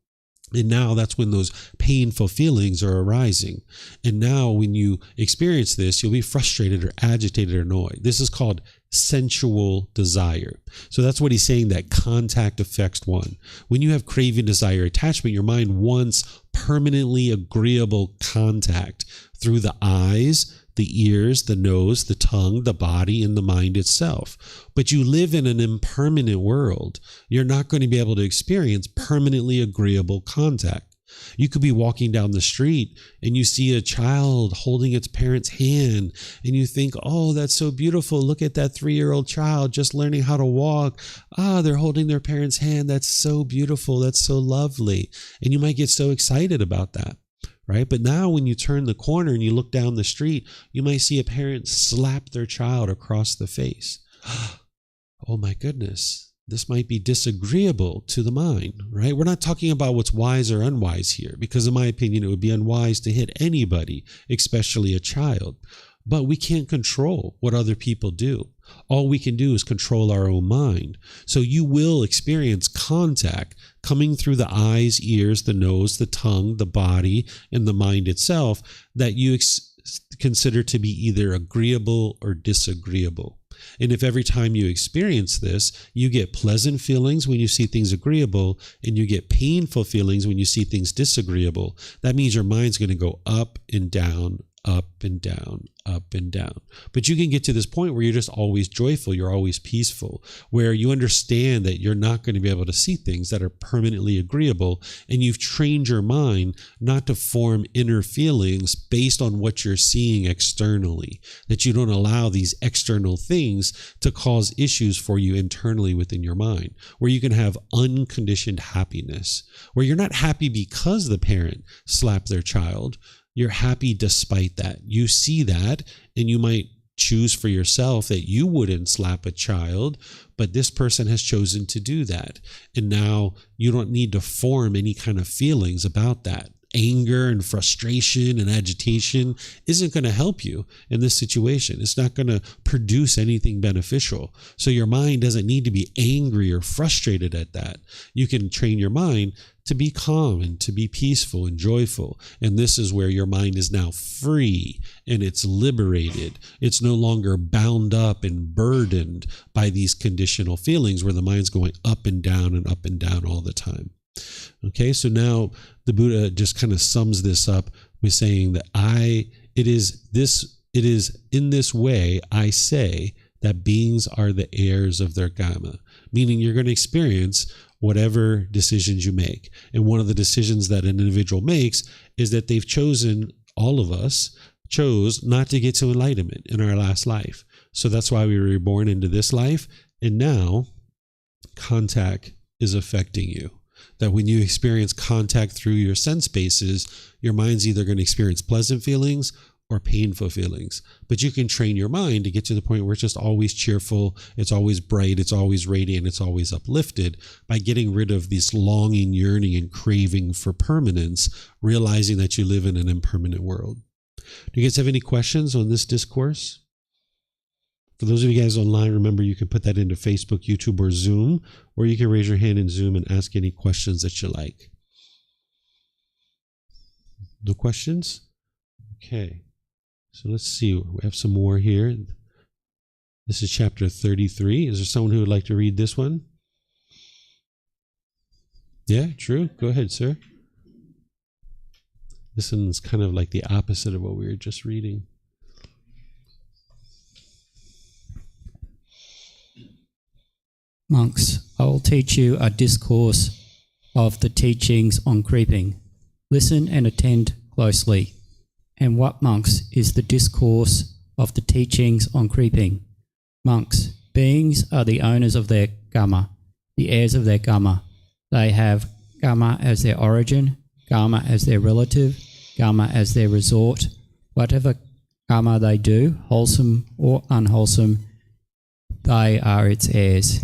And now that's when those painful feelings are arising. And now when you experience this, you'll be frustrated or agitated or annoyed. This is called sensual desire. So that's what he's saying, that contact affects one. When you have craving, desire, attachment, your mind wants permanently agreeable contact through the eyes, the ears, the nose, the tongue, the body, and the mind itself. But you live in an impermanent world. You're not going to be able to experience permanently agreeable contact. You could be walking down the street and you see a child holding its parent's hand and you think, oh, that's so beautiful. Look at that 3-year-old child just learning how to walk. They're holding their parent's hand. That's so beautiful. That's so lovely. And you might get so excited about that. Right? But now when you turn the corner and you look down the street, you might see a parent slap their child across the face. Oh my goodness. this might be disagreeable to the mind, right? We're not talking about what's wise or unwise here, because in my opinion, it would be unwise to hit anybody, especially a child. But we can't control what other people do. All we can do is control our own mind. So you will experience contact coming through the eyes, ears, the nose, the tongue, the body, and the mind itself that you consider to be either agreeable or disagreeable. And if every time you experience this, you get pleasant feelings when you see things agreeable, and you get painful feelings when you see things disagreeable, that means your mind's going to go up and down, up and down, up and down. But you can get to this point where you're just always joyful, you're always peaceful, where you understand that you're not going to be able to see things that are permanently agreeable, and you've trained your mind not to form inner feelings based on what you're seeing externally, that you don't allow these external things to cause issues for you internally within your mind, where you can have unconditioned happiness, where you're not happy because the parent slapped their child. You're happy despite that. You see that, and you might choose for yourself that you wouldn't slap a child, but this person has chosen to do that. And now you don't need to form any kind of feelings about that. Anger and frustration and agitation isn't going to help you in this situation. It's not going to produce anything beneficial. So your mind doesn't need to be angry or frustrated at that. You can train your mind to be calm and to be peaceful and joyful. And this is where your mind is now free and it's liberated. It's no longer bound up and burdened by these conditional feelings where the mind's going up and down all the time. Okay, so now the Buddha just kind of sums this up with saying that it is in this way I say that beings are the heirs of their Kamma, meaning you're going to experience whatever decisions you make. And one of the decisions that an individual makes is that they've chosen, all of us chose not to get to enlightenment in our last life. So that's why we were reborn into this life. And now contact is affecting you. That when you experience contact through your sense bases, your mind's either going to experience pleasant feelings or painful feelings. But you can train your mind to get to the point where it's just always cheerful, it's always bright, it's always radiant, it's always uplifted by getting rid of this longing, yearning, and craving for permanence, realizing that you live in an impermanent world. Do you guys have any questions on this discourse? For those of you guys online, remember you can put that into Facebook, YouTube, or Zoom, or you can raise your hand in Zoom and ask any questions that you like. No questions? Okay. So let's see. We have some more here. This is chapter 33. Is there someone who would like to read this one? Yeah, true. Go ahead, sir. This one's kind of like the opposite of what we were just reading.
Monks, I will teach you a discourse of the teachings on creeping. Listen and attend closely. And what, monks, is the discourse of the teachings on creeping? Monks, beings are the owners of their Kamma, the heirs of their Kamma. They have Kamma as their origin, Kamma as their relative, Kamma as their resort. Whatever Kamma they do, wholesome or unwholesome, they are its heirs.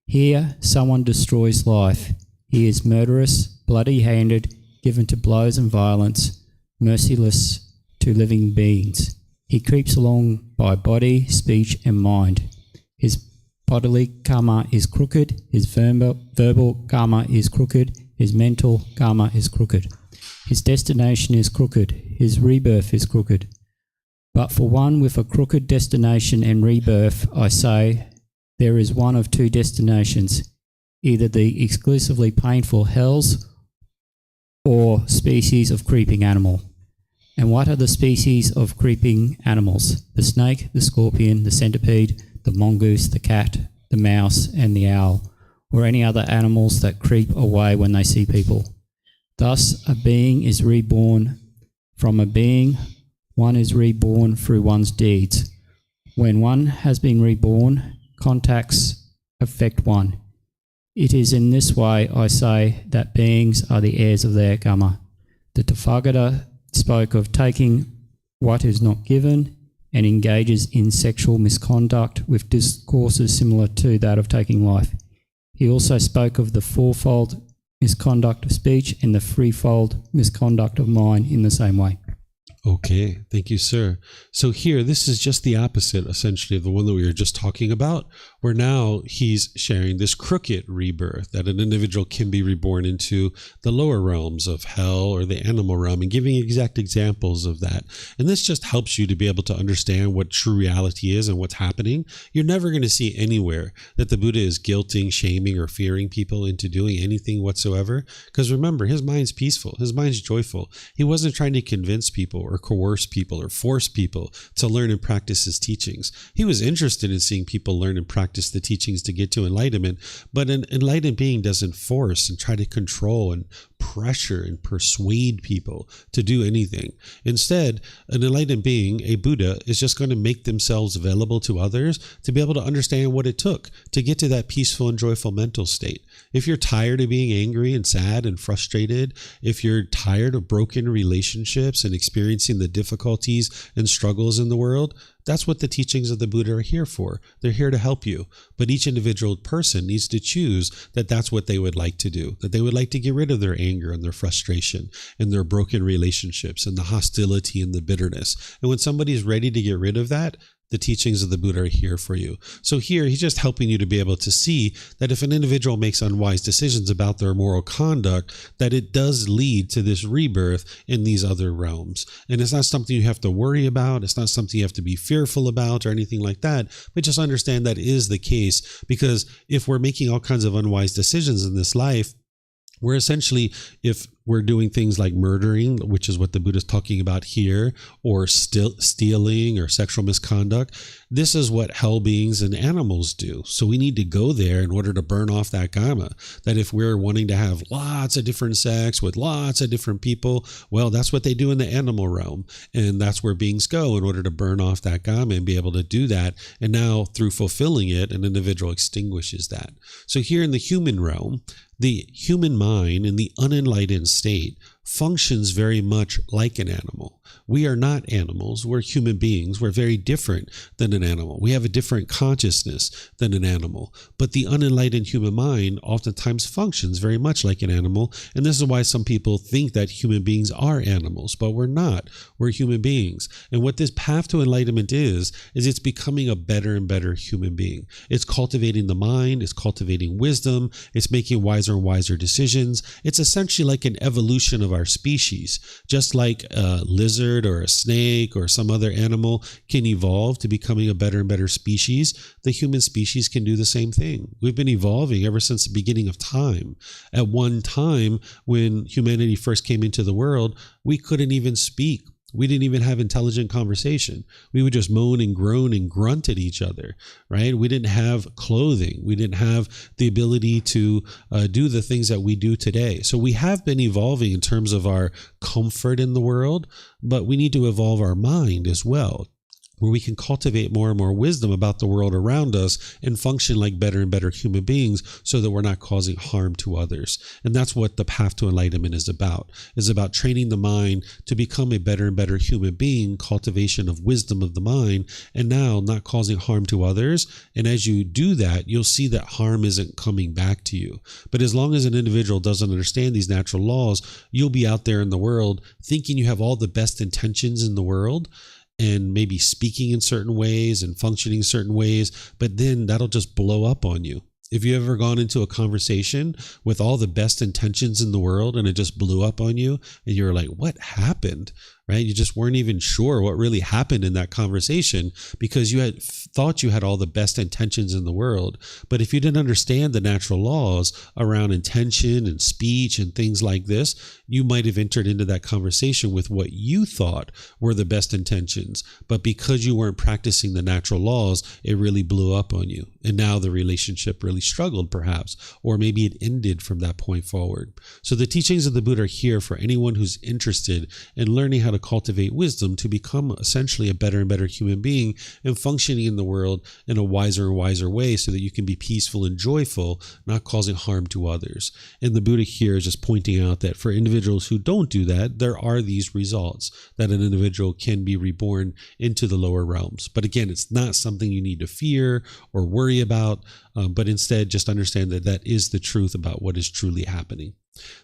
Here, someone destroys life. He is murderous, bloody-handed, given to blows and violence, merciless to living beings. He creeps along by body, speech, and mind. His bodily Kamma is crooked, his verbal Kamma is crooked, his mental Kamma is crooked. His destination is crooked, his rebirth is crooked. But for one with a crooked destination and rebirth, I say, there is one of two destinations, either the exclusively painful hells or species of creeping animal. And what are the species of creeping animals? The snake, the scorpion, the centipede, the mongoose, the cat, the mouse, and the owl, or any other animals that creep away when they see people. Thus, a being is reborn from a being. One is reborn through one's deeds. When one has been reborn, contacts affect one. It is in this way, I say, that beings are the heirs of their Kamma. The Tathagata spoke of taking what is not given and engages in sexual misconduct with discourses similar to that of taking life. He also spoke of the fourfold misconduct of speech and the threefold misconduct of mind in the same way.
Okay, thank you, sir. So here, this is just the opposite, essentially, of the one that we were just talking about, where now he's sharing this crooked rebirth, that an individual can be reborn into the lower realms of hell or the animal realm, and giving exact examples of that. And this just helps you to be able to understand what true reality is and what's happening. You're never going to see anywhere that the Buddha is guilting, shaming, or fearing people into doing anything whatsoever. Because remember, his mind's peaceful. His mind's joyful. He wasn't trying to convince people or coerce people or force people to learn and practice his teachings. He was interested in seeing people learn and practice the teachings to get to enlightenment, but an enlightened being doesn't force and try to control and pressure and persuade people to do anything. Instead, an enlightened being, a Buddha, is just going to make themselves available to others to be able to understand what it took to get to that peaceful and joyful mental state. If you're tired of being angry and sad and frustrated, if you're tired of broken relationships and experiencing the difficulties and struggles in the world, that's what the teachings of the Buddha are here for. They're here to help you. But each individual person needs to choose that that's what they would like to do, that they would like to get rid of their anger and their frustration and their broken relationships and the hostility and the bitterness. And when somebody's ready to get rid of that, the teachings of the Buddha are here for you. So here, he's just helping you to be able to see that if an individual makes unwise decisions about their moral conduct, that it does lead to this rebirth in these other realms. And it's not something you have to worry about. It's not something you have to be fearful about or anything like that. But just understand that is the case, because if we're making all kinds of unwise decisions in this life, we're essentially, if we're doing things like murdering, which is what the Buddha is talking about here, or stealing or sexual misconduct, this is what hell beings and animals do. So we need to go there in order to burn off that Kamma. That if we're wanting to have lots of different sex with lots of different people, well, that's what they do in the animal realm. And that's where beings go in order to burn off that Kamma and be able to do that. And now through fulfilling it, an individual extinguishes that. So here in the human realm, the human mind in the unenlightened state functions very much like an animal. We are not animals. We're human beings. We're very different than an animal. We have a different consciousness than an animal. But the unenlightened human mind oftentimes functions very much like an animal. And this is why some people think that human beings are animals, but we're not. We're human beings. And what this path to enlightenment is it's becoming a better and better human being. It's cultivating the mind. It's cultivating wisdom. It's making wiser and wiser decisions. It's essentially like an evolution of our species. Just like a lizard or a snake or some other animal can evolve to becoming a better and better species, the human species can do the same thing. We've been evolving ever since the beginning of time. At one time, when humanity first came into the world, we couldn't even speak. We didn't even have intelligent conversation. We would just moan and groan and grunt at each other, right? We didn't have clothing. We didn't have the ability to do the things that we do today. So we have been evolving in terms of our comfort in the world, but we need to evolve our mind as well, where we can cultivate more and more wisdom about the world around us and function like better and better human beings so that we're not causing harm to others. And that's what the path to enlightenment is about training the mind to become a better and better human being, cultivation of wisdom of the mind, and now not causing harm to others. And as you do that, you'll see that harm isn't coming back to you. But as long as an individual doesn't understand these natural laws, you'll be out there in the world thinking you have all the best intentions in the world, and maybe speaking in certain ways and functioning in certain ways, but then that'll just blow up on you. If you ever gone into a conversation with all the best intentions in the world and it just blew up on you and you're like, what happened? Right? You just weren't even sure what really happened in that conversation because you had thought you had all the best intentions in the world. But if you didn't understand the natural laws around intention and speech and things like this, you might have entered into that conversation with what you thought were the best intentions. But because you weren't practicing the natural laws, it really blew up on you. And now the relationship really struggled perhaps, or maybe it ended from that point forward. So the teachings of the Buddha are here for anyone who's interested in learning how to cultivate wisdom to become essentially a better and better human being and functioning in the world in a wiser and wiser way so that you can be peaceful and joyful, not causing harm to others. And the Buddha here is just pointing out that for individuals who don't do that, there are these results that an individual can be reborn into the lower realms. But again, it's not something you need to fear or worry about, but instead just understand that that is the truth about what is truly happening.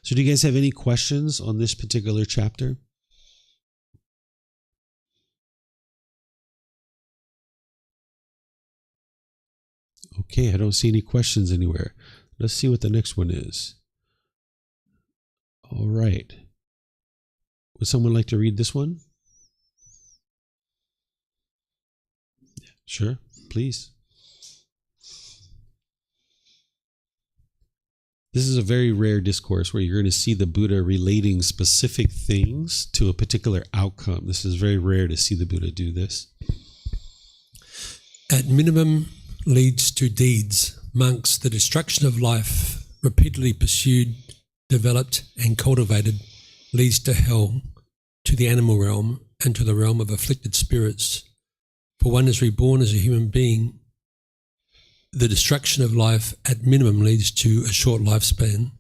So do you guys have any questions on this particular chapter? Okay, I don't see any questions anywhere. Let's see what the next one is. All right. Would someone like to read this one? Sure, please. This is a very rare discourse where you're going to see the Buddha relating specific things to a particular outcome. This is very rare to see the Buddha do this.
At minimum leads to deeds. Monks, the destruction of life, repeatedly pursued, developed, and cultivated, leads to hell, to the animal realm, and to the realm of afflicted spirits. For one is reborn as a human being. The destruction of life at minimum leads to a short lifespan.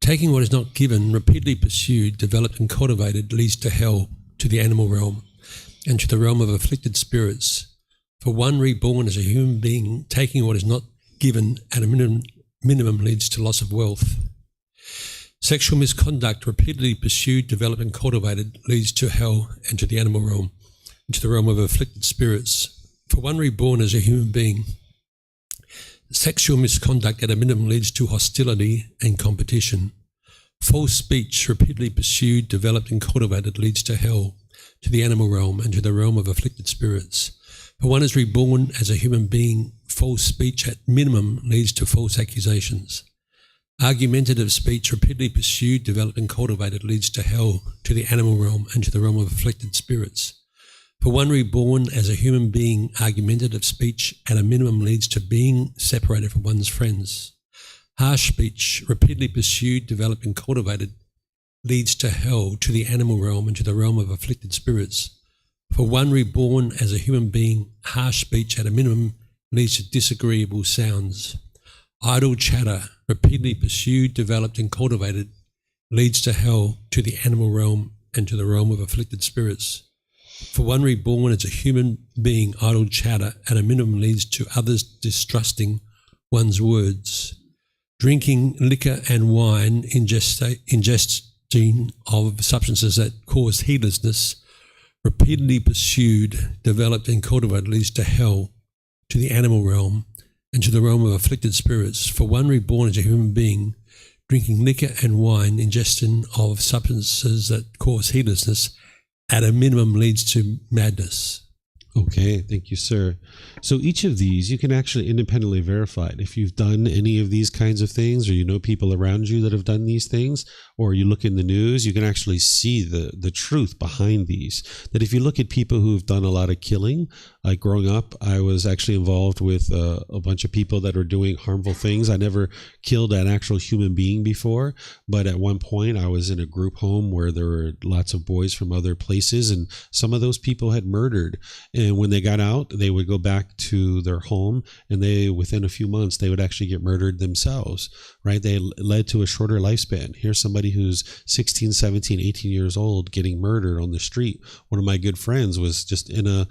Taking what is not given, repeatedly pursued, developed and cultivated, leads to hell, to the animal realm, and to the realm of afflicted spirits. For one reborn as a human being, taking what is not given at a minimum leads to loss of wealth. Sexual misconduct, repeatedly pursued, developed and cultivated, leads to hell and to the animal realm, and to the realm of afflicted spirits. For one reborn as a human being, sexual misconduct at a minimum leads to hostility and competition. False speech, repeatedly pursued, developed and cultivated, leads to hell, to the animal realm and to the realm of afflicted spirits. For one is reborn as a human being, false speech at minimum leads to false accusations. Argumentative speech, repeatedly pursued, developed and cultivated, leads to hell, to the animal realm and to the realm of afflicted spirits. For one reborn as a human being, argumentative speech at a minimum leads to being separated from one's friends. Harsh speech, repeatedly pursued, developed and cultivated, leads to hell, to the animal realm and to the realm of afflicted spirits. For one reborn as a human being, harsh speech at a minimum leads to disagreeable sounds. Idle chatter, repeatedly pursued, developed and cultivated, leads to hell, to the animal realm and to the realm of afflicted spirits. For one reborn as a human being, idle chatter at a minimum leads to others distrusting one's words. Drinking liquor and wine, ingesting of substances that cause heedlessness, repeatedly pursued, developed and cultivated, leads to hell, to the animal realm and to the realm of afflicted spirits. For one reborn as a human being, drinking liquor and wine, ingestion of substances that cause heedlessness, at a minimum leads to madness.
Okay, thank you, sir. So each of these you can actually independently verify. If you've done any of these kinds of things, or you know people around you that have done these things, or you look in the news, you can actually see the truth behind these. That if you look at people who've done a lot of killing, like growing up, I was actually involved with a bunch of people that were doing harmful things. I never killed an actual human being before, but at one point I was in a group home where there were lots of boys from other places, and some of those people had murdered. And when they got out, they would go back to their home, and within a few months, they would actually get murdered themselves, right? They led to a shorter lifespan. Here's somebody who's 16, 17, 18 years old getting murdered on the street. One of my good friends was just in a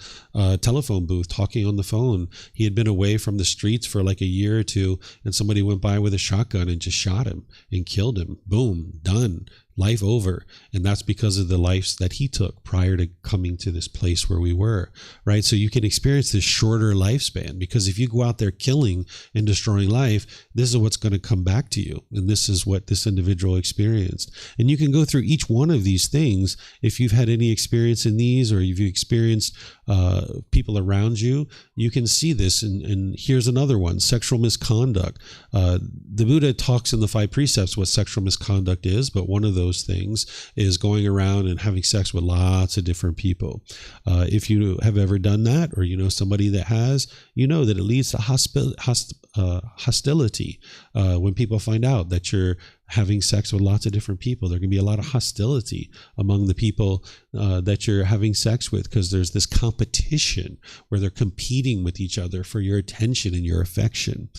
telephone booth talking on the phone. He had been away from the streets for like a year or two, and somebody went by with a shotgun and just shot him and killed him. Boom, done. Life over. And that's because of the lives that he took prior to coming to this place where we were, right? So you can experience this shorter lifespan, because if you go out there killing and destroying life, this is what's going to come back to you. And this is what this individual experienced. And you can go through each one of these things. If you've had any experience in these, or if you've experienced people around you, you can see this. And here's another one: sexual misconduct. The Buddha talks in the 5 precepts what sexual misconduct is, but one of those things is going around and having sex with lots of different people. If you have ever done that, or you know somebody that has, you know that it leads to hostility when people find out that you're having sex with lots of different people. There can be a lot of hostility among the people that you're having sex with, because there's this competition where they're competing with each other for your attention and your affection.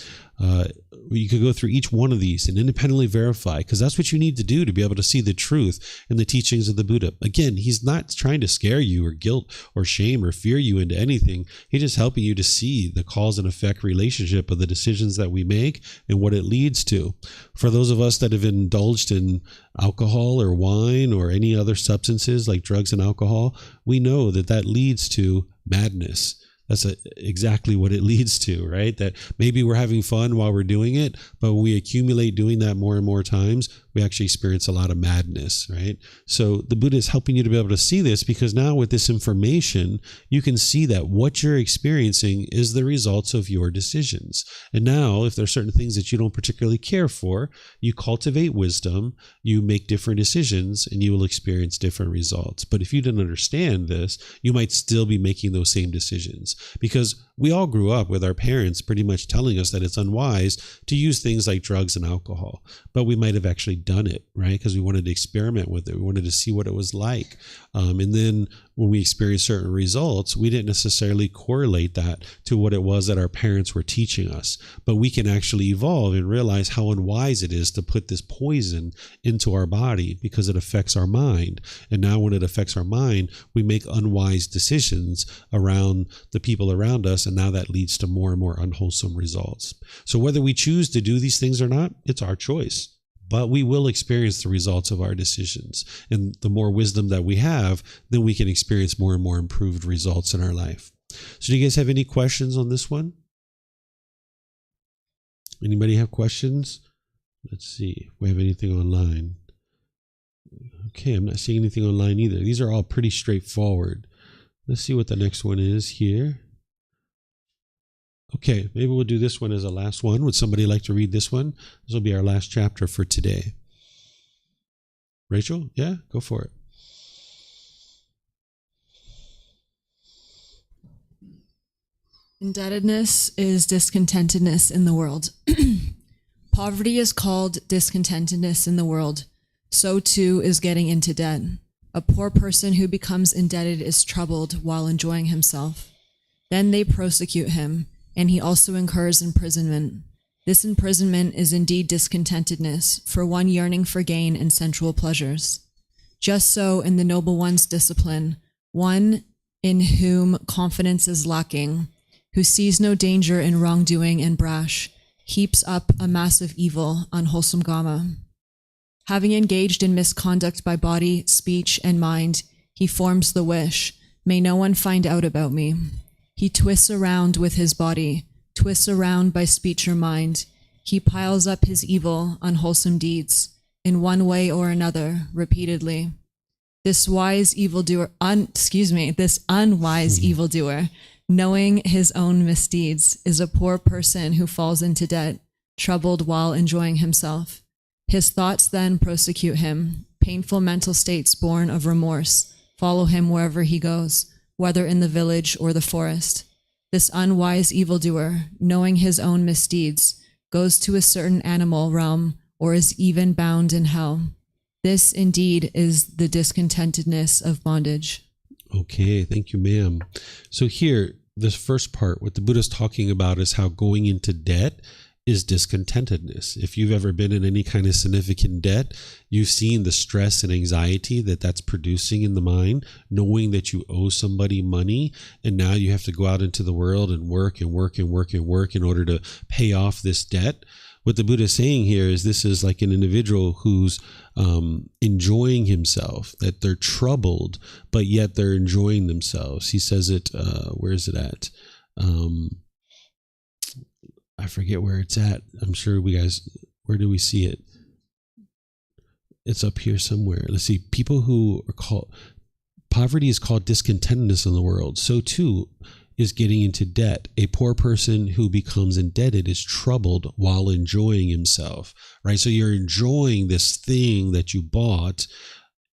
You could go through each one of these and independently verify, because that's what you need to do to be able to see the truth in the teachings of the Buddha. Again, he's not trying to scare you or guilt or shame or fear you into anything. He's just helping you to see the cause and effect relationship of the decisions that we make and what it leads to. For those of us that have indulged in alcohol or wine or any other substances like drugs and alcohol, we know that that leads to madness. That's exactly what it leads to, right? That maybe we're having fun while we're doing it, but when we accumulate doing that more and more times, we actually experience a lot of madness, right? So the Buddha is helping you to be able to see this, because now with this information, you can see that what you're experiencing is the results of your decisions. And now, if there are certain things that you don't particularly care for, you cultivate wisdom, you make different decisions, and you will experience different results. But if you didn't understand this, you might still be making those same decisions, because we all grew up with our parents pretty much telling us that it's unwise to use things like drugs and alcohol, but we might have actually done it, right? Because we wanted to experiment with it. We wanted to see what it was like. And then when we experienced certain results, we didn't necessarily correlate that to what it was that our parents were teaching us. But we can actually evolve and realize how unwise it is to put this poison into our body, because it affects our mind. And now when it affects our mind, we make unwise decisions around the people around us. And now that leads to more and more unwholesome results. So whether we choose to do these things or not, it's our choice. But we will experience the results of our decisions. And the more wisdom that we have, then we can experience more and more improved results in our life. So do you guys have any questions on this one? Anybody have questions? Let's see if we have anything online. Okay, I'm not seeing anything online either. These are all pretty straightforward. Let's see what the next one is here. Okay, maybe we'll do this one as a last one. Would somebody like to read this one? This will be our last chapter for today. Rachel? Yeah, go for it.
Indebtedness is discontentedness in the world. Poverty is called discontentedness in the world. So too is getting into debt. A poor person who becomes indebted is troubled while enjoying himself. Then they prosecute him, and he also incurs imprisonment. This imprisonment is indeed discontentedness, for one yearning for gain and sensual pleasures. Just so in the noble one's discipline, one in whom confidence is lacking, who sees no danger in wrongdoing and brash, heaps up a mass of evil, unwholesome Kamma. Having engaged in misconduct by body, speech, and mind, he forms the wish, may no one find out about me. He twists around with his body, twists around by speech or mind. He piles up his evil, unwholesome deeds, in one way or another, repeatedly. This unwise evildoer, knowing his own misdeeds, is a poor person who falls into debt, troubled while enjoying himself. His thoughts then prosecute him. Painful mental states born of remorse follow him wherever he goes, whether in the village or the forest. This unwise evildoer, knowing his own misdeeds, goes to a certain animal realm or is even bound in hell. This indeed is the discontentedness of bondage.
Okay, thank you, ma'am. So here, this first part, what the Buddha is talking about is how going into debt is discontentedness. If you've ever been in any kind of significant debt, you've seen the stress and anxiety that that's producing in the mind, knowing that you owe somebody money, and now you have to go out into the world and work and work and work and work in order to pay off this debt. What the Buddha is saying here is this is like an individual who's enjoying himself, that they're troubled, but yet they're enjoying themselves. He says it, where is it at? I forget where it's at. I'm sure we guys, where do we see it? It's up here somewhere. Let's see. People who are called, poverty is called discontentedness in the world. So too is getting into debt. A poor person who becomes indebted is troubled while enjoying himself, right? So you're enjoying this thing that you bought,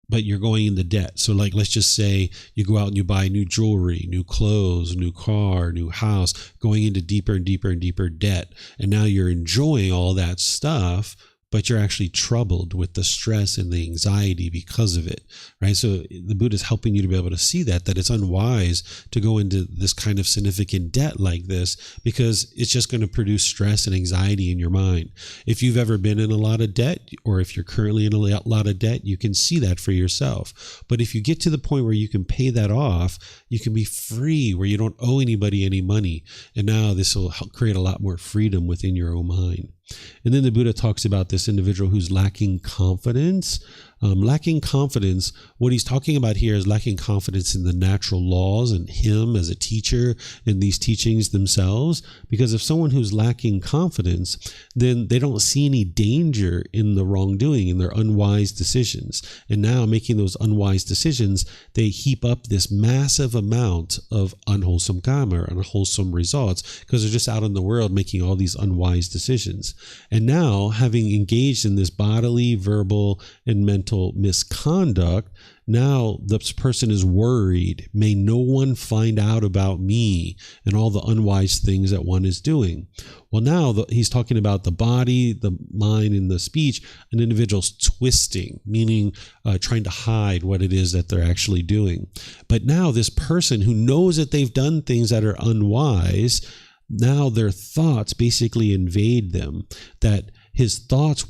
but you're going into debt. So like, let's just say you go out and you buy new jewelry, new clothes, new car, new house, going into deeper and deeper and deeper debt. And now you're enjoying all that stuff, but you're actually troubled with the stress and the anxiety because of it, right? So the Buddha is helping you to be able to see that it's unwise to go into this kind of significant debt like this, because it's just going to produce stress and anxiety in your mind. If you've ever been in a lot of debt, or if you're currently in a lot of debt, you can see that for yourself. But if you get to the point where you can pay that off, you can be free, where you don't owe anybody any money. And now this will help create a lot more freedom within your own mind. And then the Buddha talks about this individual who's lacking confidence. Lacking confidence, what he's talking about here is lacking confidence in the natural laws and him as a teacher in these teachings themselves. Because if someone who's lacking confidence, then they don't see any danger in the wrongdoing, in their unwise decisions. And now making those unwise decisions, they heap up this massive amount of unwholesome karma, or unwholesome results, because they're just out in the world making all these unwise decisions. And now, having engaged in this bodily, verbal, and mental misconduct, now this person is worried. May no one find out about me and all the unwise things that one is doing. Well, now he's talking about the body, the mind, and the speech. An individual's twisting, meaning trying to hide what it is that they're actually doing. But now this person who knows that they've done things that are unwise, now their thoughts basically invade them. That his thoughts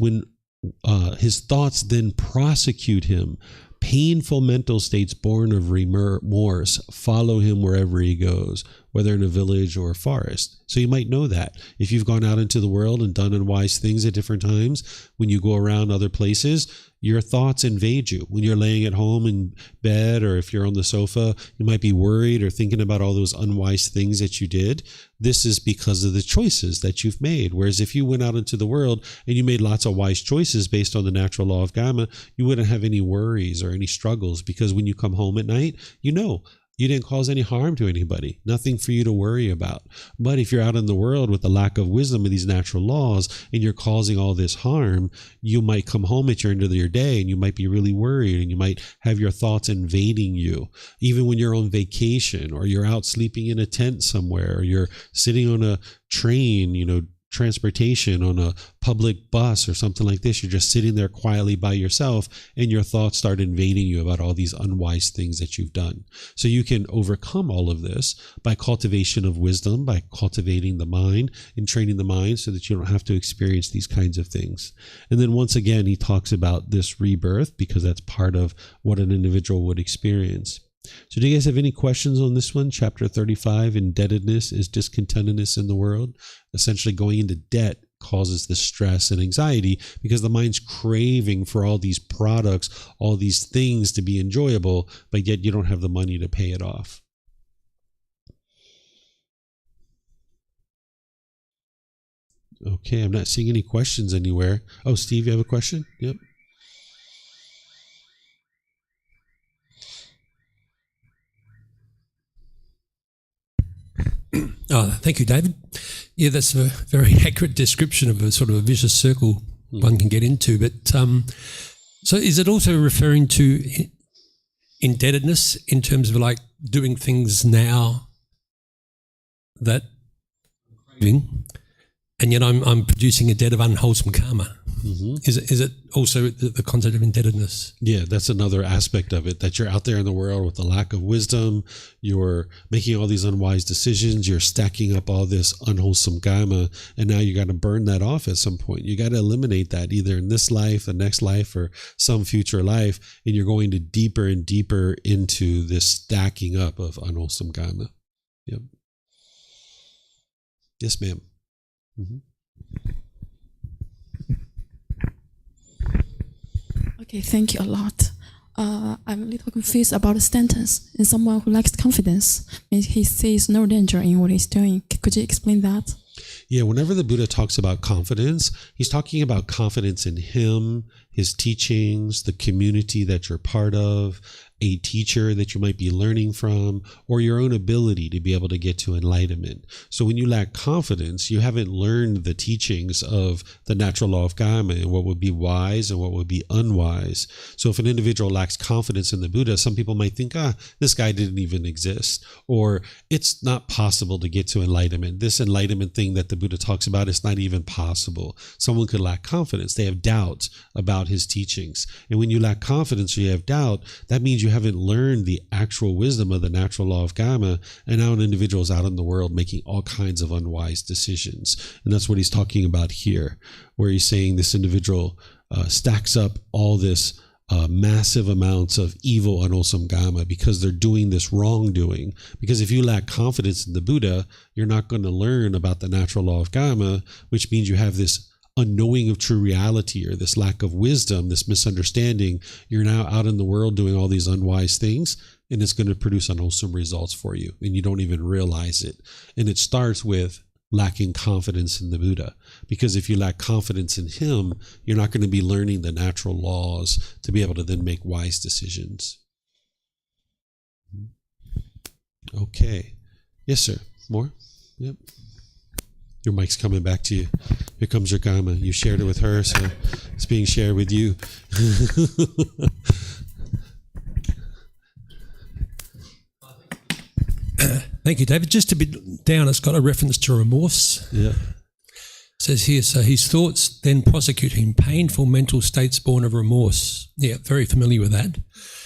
then prosecute him. Painful mental states born of remorse follow him wherever he goes, whether in a village or a forest. So you might know that. If you've gone out into the world and done unwise things at different times, when you go around other places, your thoughts invade you. When you're laying at home in bed, or if you're on the sofa, you might be worried or thinking about all those unwise things that you did. This is because of the choices that you've made. Whereas if you went out into the world and you made lots of wise choices based on the natural law of Kamma, you wouldn't have any worries or any struggles, because when you come home at night, you know you didn't cause any harm to anybody, nothing for you to worry about. But if you're out in the world with the lack of wisdom of these natural laws and you're causing all this harm, you might come home at your end of your day and you might be really worried, and you might have your thoughts invading you. Even when you're on vacation, or you're out sleeping in a tent somewhere, or you're sitting on a train, transportation, on a public bus or something like this, you're just sitting there quietly by yourself, and your thoughts start invading you about all these unwise things that you've done. So you can overcome all of this by cultivation of wisdom, by cultivating the mind and training the mind so that you don't have to experience these kinds of things. And then once again, he talks about this rebirth, because that's part of what an individual would experience. So do you guys have any questions on this one? Chapter 35, indebtedness is discontentedness in the world. Essentially, going into debt causes the stress and anxiety, because the mind's craving for all these products, all these things to be enjoyable, but yet you don't have the money to pay it off. Okay, I'm not seeing any questions anywhere. Oh, Steve, you have a question? Yep.
Oh, thank you, David. Yeah, that's a very accurate description of a sort of a vicious circle one can get into. But so is it also referring to indebtedness in terms of like doing things now that and yet I'm producing a debt of unwholesome karma? Mm-hmm. Is it also the concept of indebtedness? Yeah, that's another aspect of it, that you're out there in the world with the lack of wisdom, you're making all these unwise decisions, you're stacking up all this unwholesome karma, and now you got to burn that off at some point. You got to eliminate that either in this life, the next life, or some future life, and you're going to deeper and deeper into this stacking up of unwholesome karma. Yep. Yes, ma'am. Mm-hmm.
Okay, thank you a lot. I'm a little confused about the sentence. In someone who lacks confidence, he sees no danger in what he's doing. Could you explain that?
Yeah, whenever the Buddha talks about confidence, he's talking about confidence in him, his teachings, the community that you're part of, a teacher that you might be learning from, or your own ability to be able to get to enlightenment. So when you lack confidence, you haven't learned the teachings of the natural law of Kamma and what would be wise and what would be unwise. So if an individual lacks confidence in the Buddha, some people might think, this guy didn't even exist, or it's not possible to get to enlightenment. This enlightenment thing that the Buddha talks about is not even possible. Someone could lack confidence. They have doubts about his teachings. And when you lack confidence or you have doubt, that means you haven't learned the actual wisdom of the natural law of Kamma, and now an individual is out in the world making all kinds of unwise decisions. And that's what he's talking about here, where he's saying this individual stacks up all this massive amounts of evil, unwholesome Kamma because they're doing this wrongdoing. Because if you lack confidence in the Buddha, you're not going to learn about the natural law of Kamma, which means you have this unknowing of true reality, or this lack of wisdom, this misunderstanding. You're now out in the world doing all these unwise things, and it's going to produce unwholesome results for you, and you don't even realize it. And it starts with lacking confidence in the Buddha, because if you lack confidence in him, you're not going to be learning the natural laws to be able to then make wise decisions. Okay. Yes, sir. More? Yep. Your mic's coming back to you. Here comes your Kamma. You shared it with her, so it's being shared with you.
Thank you, David. Just to be down, it's got a reference to remorse.
Yeah.
It says here, so his thoughts then prosecute him, painful mental states born of remorse. Yeah, very familiar with that.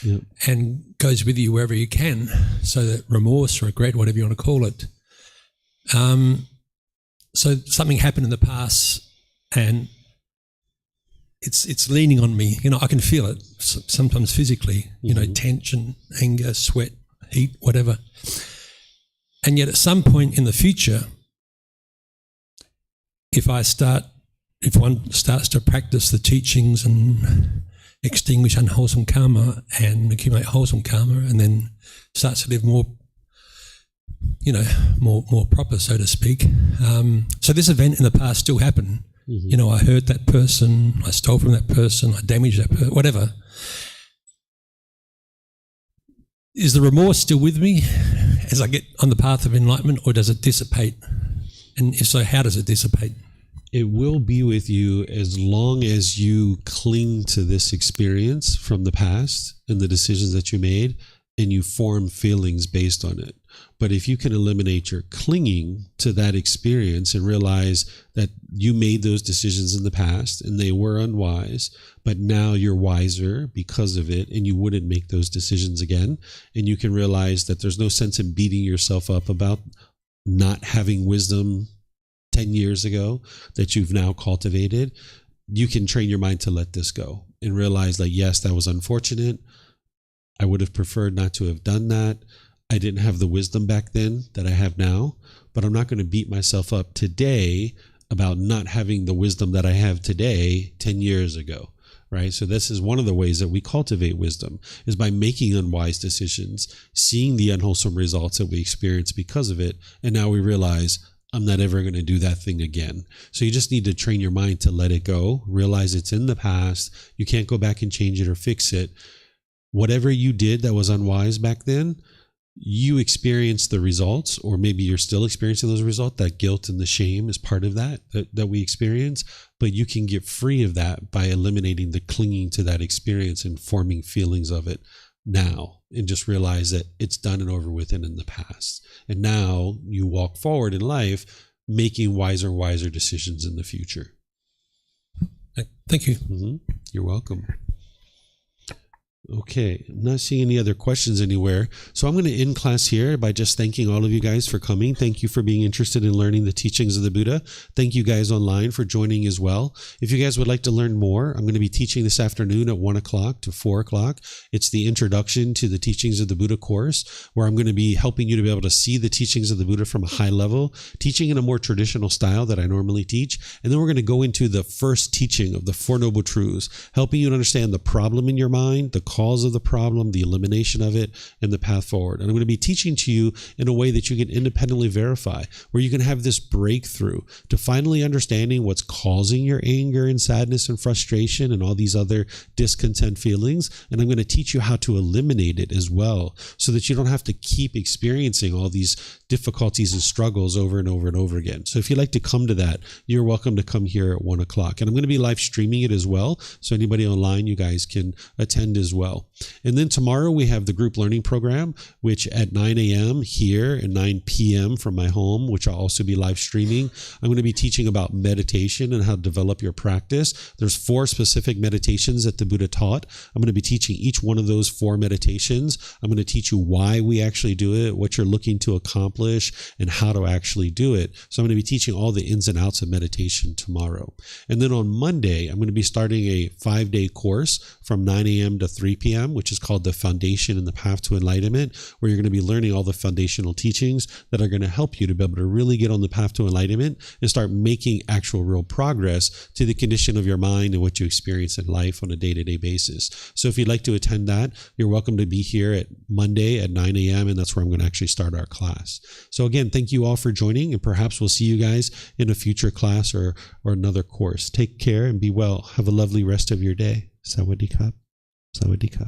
Yeah.
And goes with you wherever you can. So that remorse, regret, whatever you want to call it. So something happened in the past, and it's leaning on me. I can feel it sometimes physically. Tension, anger, sweat, heat, whatever. And yet, at some point in the future, if one starts to practice the teachings and extinguish unwholesome Kamma and accumulate wholesome Kamma, and then starts to live more proper, so to speak. So this event in the past still happened. Mm-hmm. I hurt that person, I stole from that person, I damaged that person, whatever. Is the remorse still with me as I get on the path of enlightenment, or does it dissipate? And if so, how does it dissipate?
It will be with you as long as you cling to this experience from the past and the decisions that you made, and you form feelings based on it. But if you can eliminate your clinging to that experience and realize that you made those decisions in the past and they were unwise, but now you're wiser because of it, and you wouldn't make those decisions again, and you can realize that there's no sense in beating yourself up about not having wisdom 10 years ago that you've now cultivated, you can train your mind to let this go and realize that, yes, that was unfortunate. I would have preferred not to have done that. I didn't have the wisdom back then that I have now, but I'm not going to beat myself up today about not having the wisdom that I have today 10 years ago, right? So this is one of the ways that we cultivate wisdom, is by making unwise decisions, seeing the unwholesome results that we experience because of it, and now we realize, I'm not ever going to do that thing again. So you just need to train your mind to let it go, realize it's in the past, you can't go back and change it or fix it. Whatever you did that was unwise back then, you experienced the results, or maybe you're still experiencing those results. That guilt and the shame is part of that we experience, but you can get free of that by eliminating the clinging to that experience and forming feelings of it now, and just realize that it's done and over with and in the past. And now you walk forward in life making wiser decisions in the future.
Thank you.
Mm-hmm. You're welcome. Okay, I'm not seeing any other questions anywhere. So I'm going to end class here by just thanking all of you guys for coming. Thank you for being interested in learning the teachings of the Buddha. Thank you guys online for joining as well. If you guys would like to learn more, I'm going to be teaching this afternoon at 1 o'clock to 4 o'clock. It's the Introduction to the Teachings of the Buddha course, where I'm going to be helping you to be able to see the teachings of the Buddha from a high level, teaching in a more traditional style that I normally teach. And then we're going to go into the first teaching of the Four Noble Truths, helping you to understand the problem in your mind, the cause cause of the problem, the elimination of it, and the path forward. And I'm going to be teaching to you in a way that you can independently verify, where you can have this breakthrough to finally understanding what's causing your anger and sadness and frustration and all these other discontent feelings. And I'm going to teach you how to eliminate it as well, so that you don't have to keep experiencing all these difficulties and struggles over and over and over again. So if you'd like to come to that, you're welcome to come here at 1 o'clock. And I'm going to be live streaming it as well. So anybody online, you guys can attend as well. And then tomorrow we have the group learning program, which at 9 a.m. here and 9 p.m. from my home, which I'll also be live streaming. I'm going to be teaching about meditation and how to develop your practice. There's 4 specific meditations that the Buddha taught. I'm going to be teaching each one of those 4 meditations. I'm going to teach you why we actually do it, what you're looking to accomplish, and how to actually do it. So I'm going to be teaching all the ins and outs of meditation tomorrow. And then on Monday, I'm going to be starting a 5-day course from 9 a.m. to 3 p.m., which is called The Foundation and the Path to Enlightenment, where you're going to be learning all the foundational teachings that are going to help you to be able to really get on the path to enlightenment and start making actual real progress to the condition of your mind and what you experience in life on a day-to-day basis. So if you'd like to attend that, you're welcome to be here at Monday at 9 a.m., and that's where I'm going to actually start our class. So again, thank you all for joining, and perhaps we'll see you guys in a future class or another course. Take care and be well. Have a lovely rest of your day. Sawadee Kap. Sawadee Kap.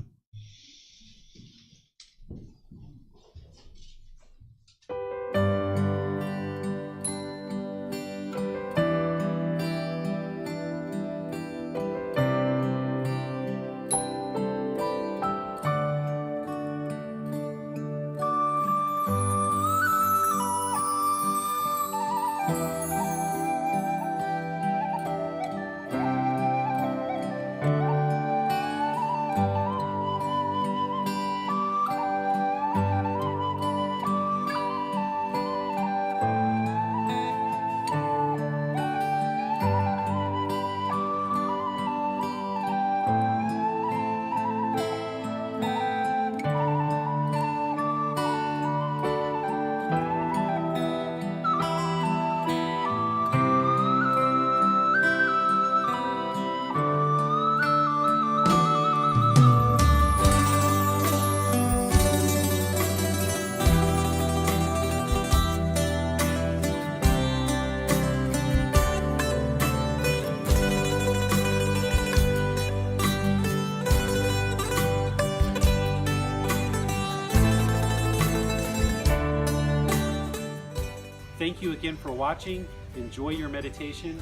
Thank you again for watching. Enjoy your meditation.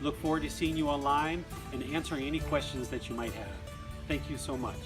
Look forward to seeing you online and answering any questions that you might have. Thank you so much.